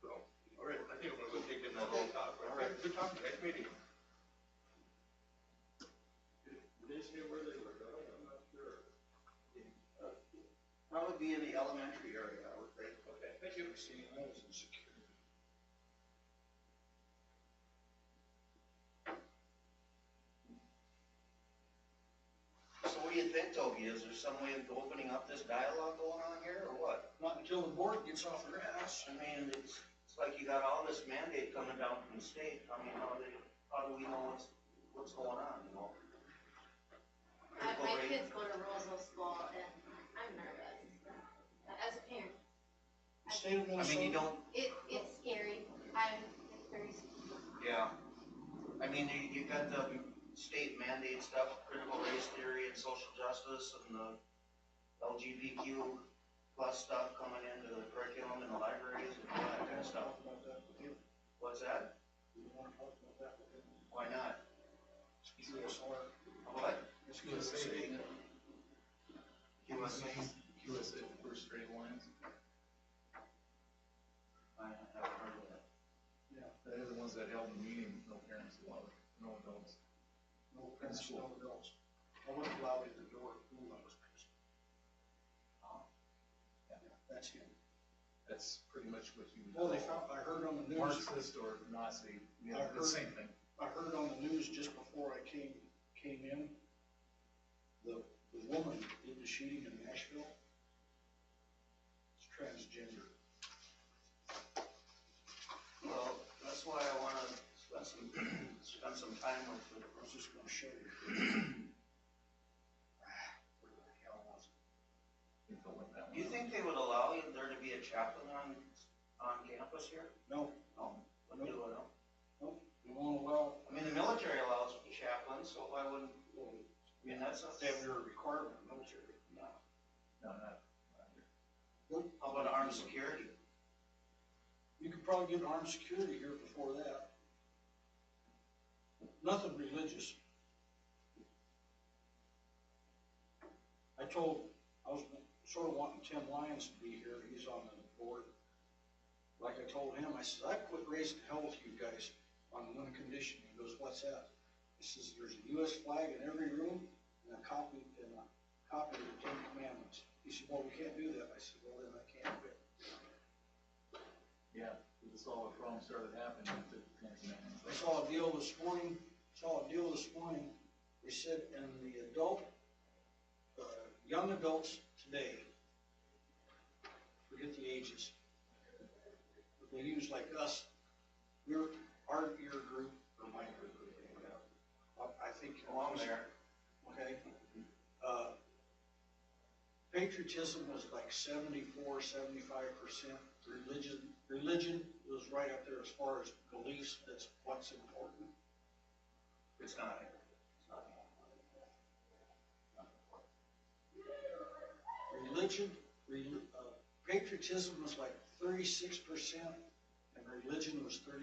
So, all right, I think I'm gonna go take in that little talk. All right, good talking, nice meeting you. Did they say where they were going? I'm not sure. Probably be in the elementary area, I would think. Okay, thank you. So what do you think, Toby? Is there some way of opening up this dialogue going on here, or what? Not until the board gets off their ass. I mean, it's like you got all this mandate coming down from the state. I mean, how do we know what's going on, My kids go to Roseville School and I'm nervous. As a parent, State of I mean, you Minnesota. don't, it's scary. It's very scary. yeah. I mean, you got the state mandate stuff, critical race theory and social justice and the LGBTQ plus stuff coming into the curriculum in the libraries and all that kind of stuff. What's that? Why not? What? USA. USA First Grade Alliance. I haven't heard of that. Yeah, they're the ones that held the meeting, no parents allowed, no adults. No parents, no adults. I wasn't allowed in the door. Ooh, I was pissed. Yeah. That's him. That's pretty much what you. Well, I heard on the news. Marxist or Nazi, yeah, the same thing. I heard on the news just before I came in, the woman that did the shooting in Nashville is transgender. Well, that's why I wanna spend some time with the. I was just gonna show you. Where the hell was it? Do you think they would allow there to be a chaplain on campus here? No, No. Wouldn't do it, no? we won't allow, I mean, the military allows chaplains, so why wouldn't, I mean, that's a. they have their requirement in the military. No. No, not here. How about armed security? You could probably get armed security here before that. Nothing religious. I was sort of wanting Tim Lyons to be here, he's on the board. Like I told him, I said, I quit raising hell with you guys on one condition. He goes, what's that? He says, there's a US flag in every room and a copy of the Ten Commandments. He said, well, we can't do that. I said, well, then I can't do it. Yeah, this all the problem started happening with the Ten Commandments. I saw a deal this morning, they said in the young adults today, forget the ages, but they use like us, your group, or my group, I think you're on there, okay? Patriotism was like 74, 75%. Religion was right up there as far as beliefs, that's what's important. It's not. Religion, patriotism was like 36%, and religion was 34%.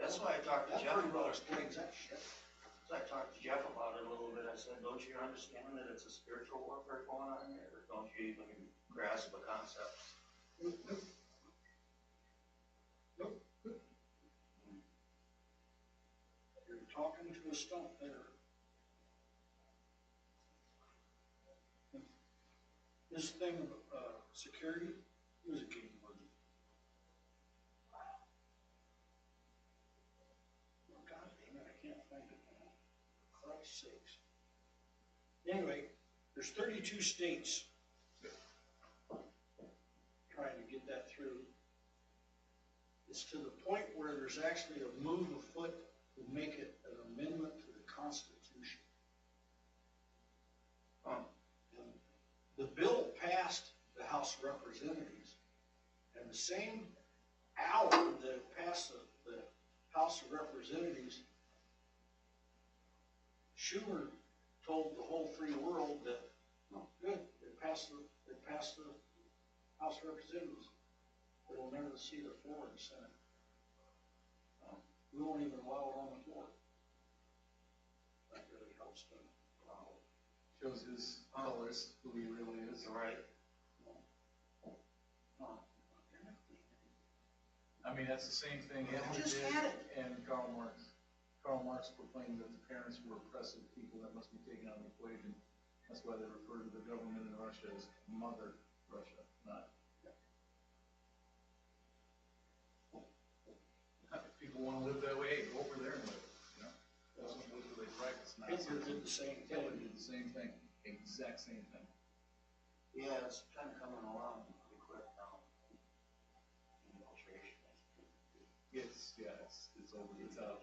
That's why I talked to That Jeff pretty well about it. explains that shit. So I talked to Jeff about it a little bit. I said, don't you understand that it's a spiritual warfare going on here? Or don't you even grasp the concept? Nope. You're talking to a stump there. This thing of security, he was a game warden. Oh, God damn it, I can't find it now. For Christ's sakes. Anyway, there's 32 states trying to get that through. It's to the point where there's actually a move afoot to make it an amendment to the Constitution. And the bill passed the House of Representatives, and the same hour that it passed the House of Representatives, Schumer told the whole free world that, oh, good, it passed the House of Representatives. But we'll never see the floor in the Senate. We won't even allow it on the floor. That really helps them. Shows his colors, who he really is. Right. I mean, that's the same thing Hitler Just did had it. and Karl Marx. Karl Marx proclaimed that the parents were oppressive people that must be taken out of the equation. That's why they refer to the government in Russia as Mother Russia, not. If people want to live that way, go over there and live, you know? That's what they practice. Hitler did the same thing. Hitler did the same thing, exact same thing. Yeah, it's kind of coming along pretty quick now. Infiltration. It's over, it's out.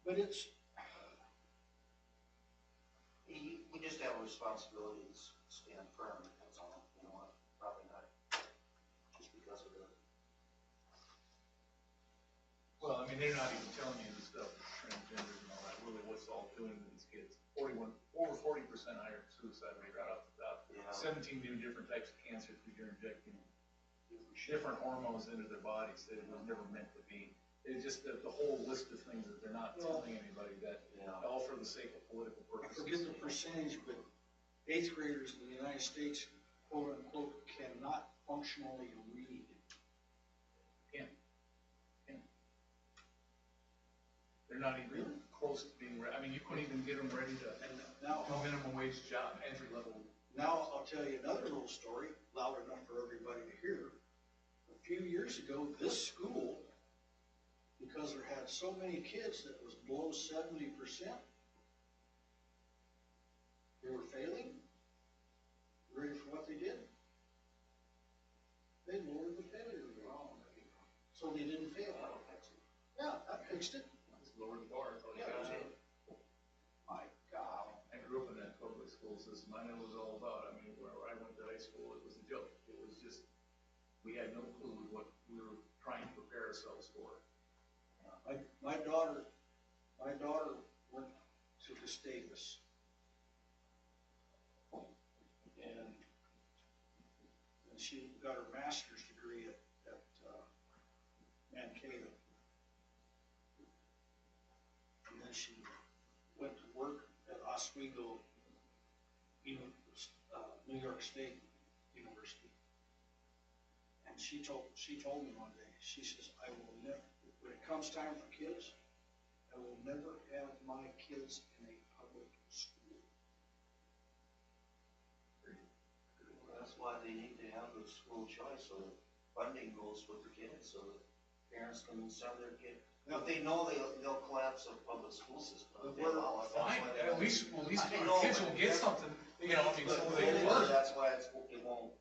But it's, We just have a responsibility to stand firm, that's all, you know, probably not just because of the. Well, I mean, they're not even telling you the stuff, transgenders and all that, really what's all doing to these kids. Over 40% higher suicide rate right off the top. Yeah. 17 new different types of cancer because you're injecting different hormones into their bodies that it was never meant to be. It's just the whole list of things that they're not telling anybody that, all for the sake of political I purposes. forget the percentage, but 8th graders in the United States, quote unquote, cannot functionally read. Can't. They're not even close to being ready. I mean, you couldn't even get them ready to And now, do a minimum wage job, entry level. now I'll tell you another little story, loud enough for everybody to hear. A few years ago, this school, because there had so many kids that was below 70%, they were failing. Ready for what they did? They lowered the failure rate. So they didn't fail. Yeah, that fixed it. Just lower the bar. That's all you Yeah, gotta do. My God. I grew up in that public school system. I know what it was all about. I mean, where I went to high school, it was a joke. It was just, we had no clue what we were trying to prepare ourselves for. My daughter went to Gustavus. And she got her master's degree at Mankato. And then she went to work at Oswego, New York State University. And she told me one day, she says, I will never, when it comes time for kids, I will never have my kids in a public school. That's why they need to have the school choice, so that funding goes with the kids, so that parents can send their kid. But they know they'll collapse the public school system. If they allow it. That's Fine, why they at won't. least I our know, kids but will get something, you know, I mean, so But they the thing learn. is, that's why it won't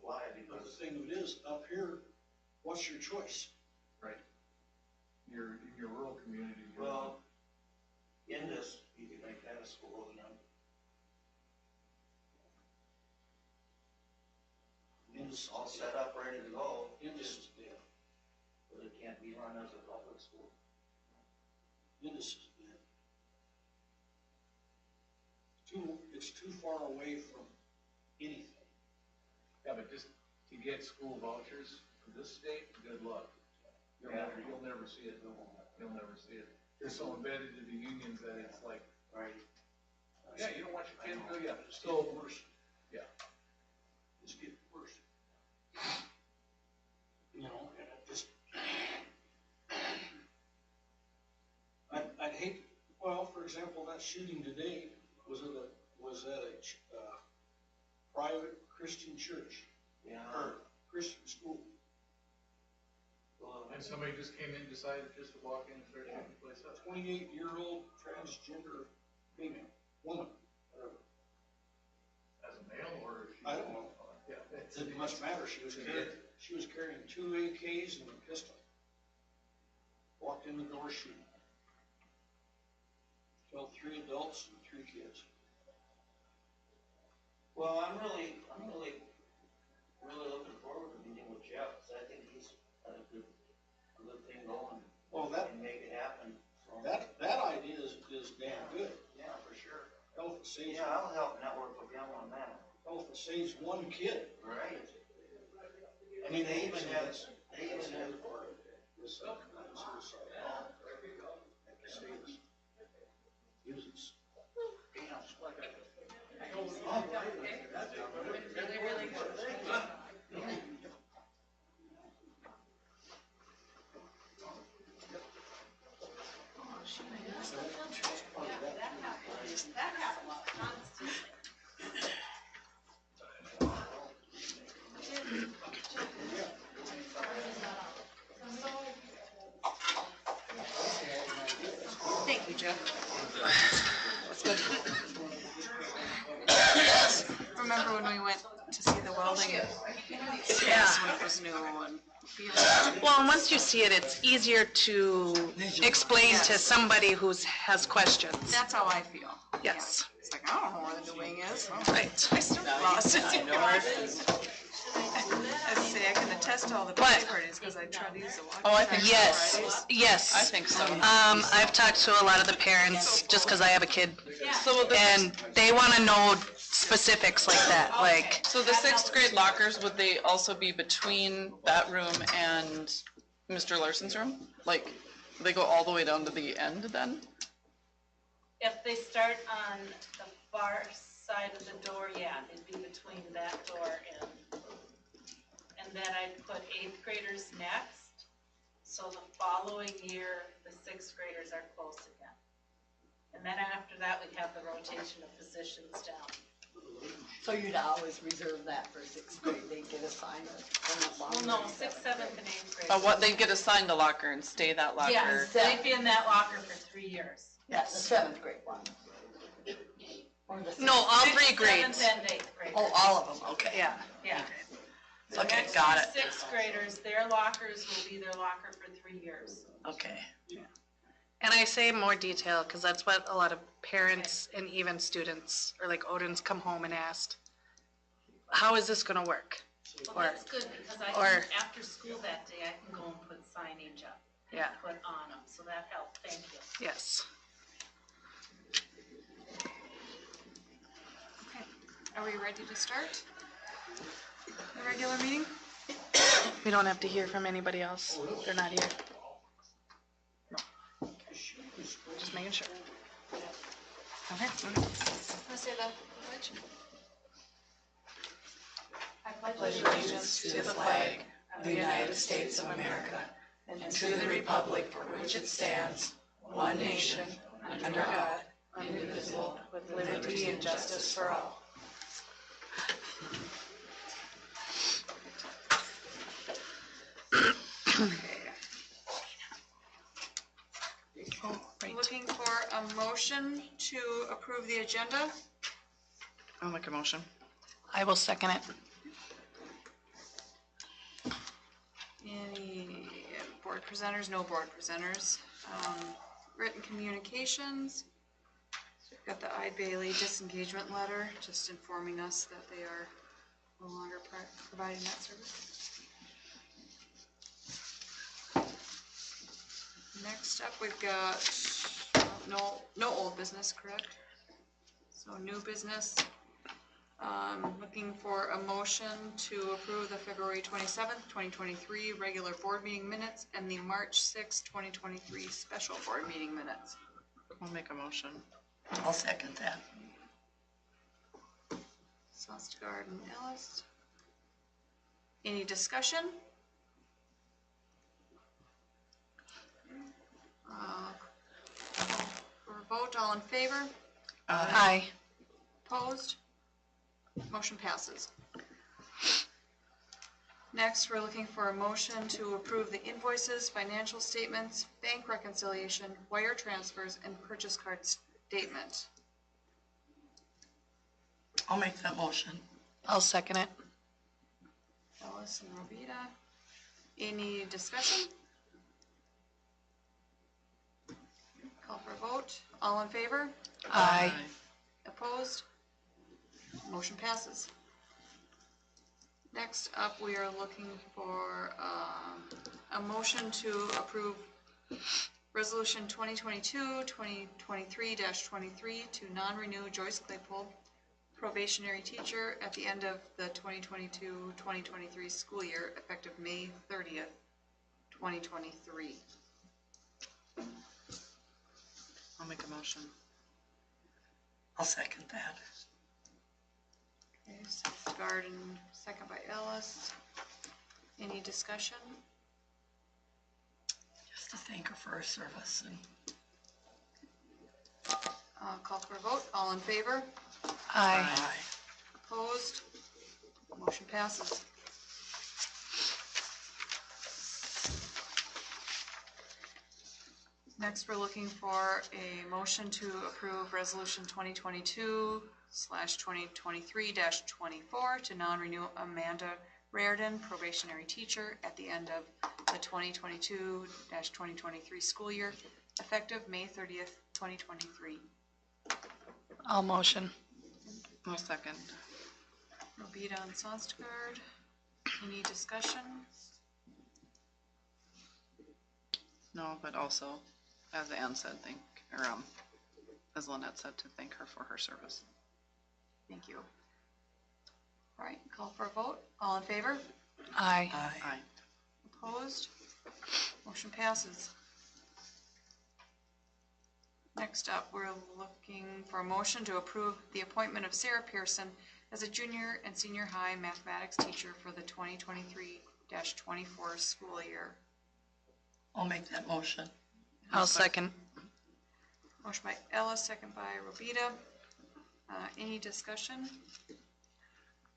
fly, But the because thing of it is, up here, what's your choice? Right. You're in your rural community. well, in this, you can make that a school, you know. It's all set up, ready to go, but it can't be run as a public school. Indus is bad. It's too far away from anything. but just to get school vouchers for this state, good luck. You'll never see it. You'll never see it. They're so embedded in the unions that it's like, Right. yeah, you don't want your kid to go, yeah. It's getting worse. Yeah. It's getting worse. You know, and it just, I'd hate, well, for example, that shooting today was at a private Christian church, Yeah. or Christian school. And somebody just came in, decided just to walk in and start shooting the place up. 28-year-old transgender female, woman, whatever. As a male or? she- I don't know. Yeah. It didn't much matter, she was carrying 2 AKs and a pistol. Walked in the door shooting. Killed 3 adults and 3 kids. Well, I'm really looking forward to meeting with Jeff, because I think he's got a good thing going. Well, that- And make it happen, so. That idea is damn good. Yeah, for sure. Hell, if it saves, Yeah, I'll help network with him on that. hell, if it saves 1 kid. Right. I mean, They even have, this suicide. Like you say, this uses. Really, really good. That happens constantly. Thank you, Jeff. Remember when we went to see the welding? Yes, when it was new and. Well, and once you see it, it's easier to explain to somebody has questions. That's how I feel. Yes. It's like, I don't know where the new wing is. Right. I still lost it. I say I can attest to all the But- parties because I try to use the walkie. Oh, I think yes, yes. I think so. I've talked to a lot of the parents, just because I have a kid, and they want to know specifics like that, like, So the sixth grade lockers, would they also be between that room and Mr. Larson's room? Like, they go all the way down to the end then? If they start on the far side of the door, yeah, it'd be between that door and then I'd put 8th graders next. So the following year, the 6th graders are close again. And then after that, we'd have the rotation of positions down. So you'd always reserve that for 6th grade, they'd get assigned a Well, no, 6th, 7th, and 8th grade. What, they'd get assigned a locker and stay that locker? Yes, they'd be in that locker for 3 years. Yeah, the 7th grade one. Or the no, all 6th, 3 grades. 7th, and 8th grade. Oh, all of them, okay. Yeah. Yeah. Okay, got it. 6th graders, their lockers will be their locker for 3 years. Okay. And I say more detail, because that's what a lot of parents and even students, or like Odin's come home and asked, how is this gonna work? Well, Or- that's good, because I or- can, after school that day, I can go and put signage up. and Yeah. Put on them, so that helped, thank you. Yes. Okay, are we ready to start the regular meeting? We don't have to hear from anybody else. They're not here. No. Just making sure. Okay. Let's say the pledge. I Pledge allegiance to the flag of the United States of America and to the republic for which it stands, one nation, under God, indivisible, with liberty and justice for all. Oh, right. Looking for a motion to approve the agenda. I'll make a motion. I will second it. Any board presenters? No board presenters. Written communications. We've got the Ide Bailey disengagement letter, just informing us that they are no longer providing that service. Next up, we've got no old business, correct? So new business, Looking for a motion to approve the February 27th, 2023 regular board meeting minutes and the March 6th, 2023 special board meeting minutes. I'll make a motion. I'll second that. Sostegard and Ellis. Any discussion? For a vote, all in favor? Aye. Opposed? Motion passes. Next, we're looking for a motion to approve the invoices, financial statements, bank reconciliation, wire transfers, and purchase card statement. I'll make that motion. I'll second it. Ellis and Robita. Any discussion? Call for a vote. All in favor? Aye. Opposed? Motion passes. Next up, we are looking for a motion to approve Resolution 2022-2023-23 to non-renew Joyce Claypool, probationary teacher, at the end of the 2022-2023 school year, effective May 30th, 2023. I'll make a motion. I'll second that. Okay, Sostegard and second by Ellis. Any discussion? Just to thank her for her service and Call for a vote. All in favor? Aye. Opposed? Motion passes. Next, we're looking for a motion to approve Resolution 2022/2023-24 to non-renew Amanda Reardon, probationary teacher, at the end of the 2022-2023 school year, effective May 30th, 2023. I'll motion. I'll second. Robita and Sostegard. Any discussion? No, but also, as Ann said, as Lynette said, to thank her for her service. Thank you. All right, call for a vote. All in favor? Aye. Aye. Opposed? Motion passes. Next up, we're looking for a motion to approve the appointment of Sarah Pearson as a junior and senior high mathematics teacher for the 2023-24 school year. I'll make that motion. I'll second. Motion by Ellis, second by Robita. Any discussion?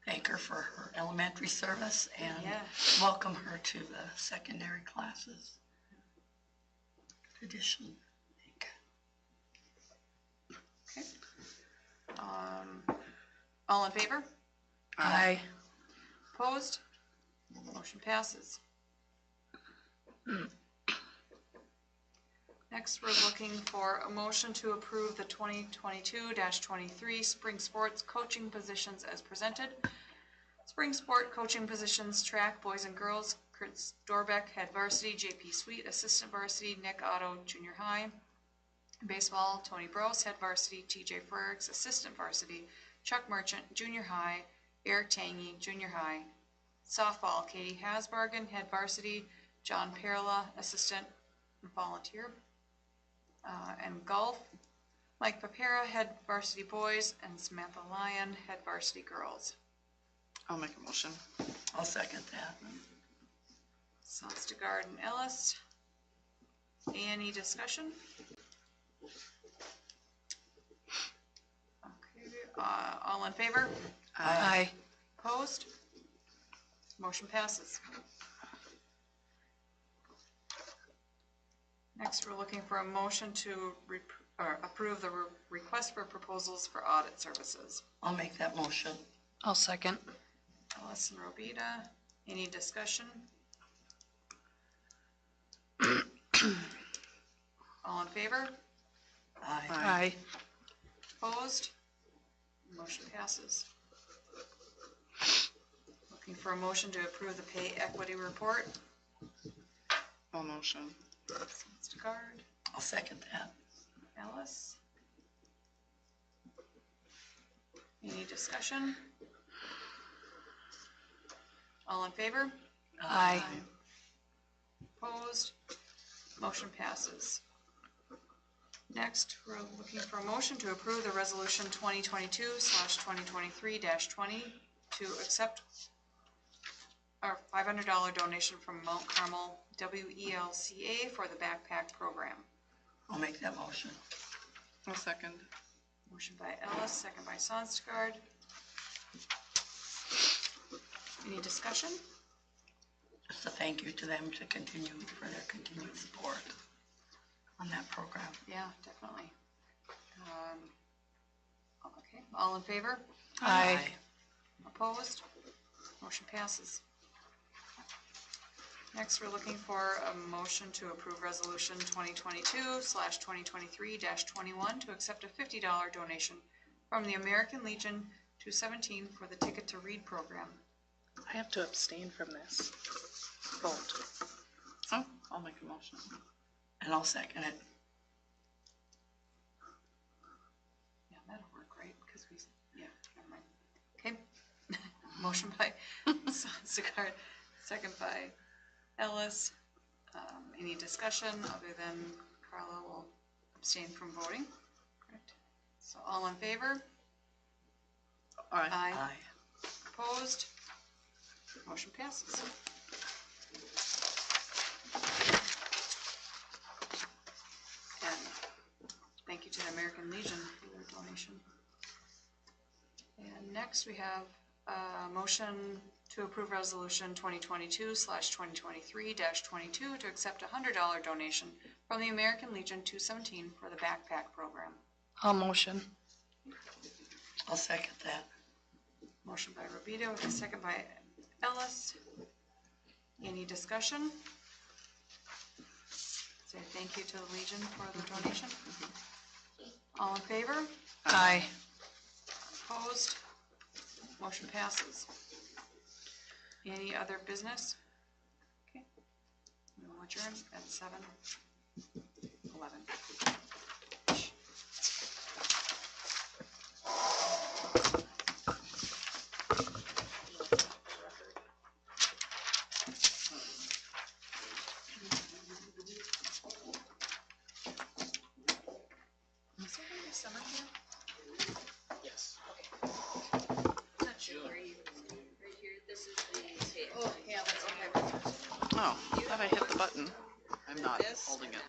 Thank her for her elementary service and Yeah. welcome her to the secondary classes. Addition. Okay. All in favor? Aye. Opposed? Motion passes. Next, we're looking for a motion to approve the 2022-23 spring sports coaching positions as presented. Spring sport coaching positions: track, boys and girls, Kurt Storbeck, head varsity; JP Sweet, assistant varsity; Nick Otto, junior high. Baseball: Tony Brose, head varsity; TJ Fergs, assistant varsity; Chuck Merchant, junior high; Eric Tangy, junior high. Softball: Katie Hasbargen, head varsity; John Perla, assistant and volunteer. And golf: Mike Papera, head varsity boys, and Samantha Lyon, head varsity girls. I'll make a motion. I'll second that. Sostegard and Ellis. Any discussion? Okay, all in favor? Aye. Opposed? Motion passes. Next, we're looking for a motion to approve the request for proposals for audit services. I'll make that motion. I'll second. Ellis and Robita. Any discussion? All in favor? Aye. Aye. Opposed? Motion passes. Looking for a motion to approve the pay equity report. I'll motion. Sostegard, I'll second that. Ellis. Any discussion? All in favor? Aye. Opposed? Motion passes. Next, we're looking for a motion to approve the resolution 2022/2023-20 to accept our $500 donation from Mount Carmel WELCA for the backpack program. I'll make that motion. A second. Motion by Ellis, second by Sonskard. Any discussion? Just a thank you to them to continue, for their continued support on that program. Yeah, definitely. Okay, all in favor? Aye. Opposed? Motion passes. Next, we're looking for a motion to approve resolution 2022/2023-21 to accept a $50 donation from the American Legion 217 for the Ticket to Read program. I have to abstain from this vote. Oh, I'll make a motion. And I'll second it. Yeah, that'll work great, because never mind. Okay. Motion by Sonskard, second by Ellis. Any discussion other than Carla will abstain from voting? Correct. So all in favor? Aye. Aye. Opposed? Motion passes. And thank you to the American Legion for their donation. And next we have a motion to approve resolution 2022/2023-22 to accept a $100 donation from the American Legion 217 for the backpack program. I'll motion. I'll second that. Motion by Robito, with a second by Ellis. Any discussion? Say thank you to the Legion for the donation. All in favor? Aye. Opposed? Motion passes. Any other business? Okay. We will adjourn at 7:11. Is there gonna be summer camp? Yes. Not sure where you, right here, this is the tape. Oh, yeah, that's okay. Oh, I thought I hit the button. I'm not This? holding it.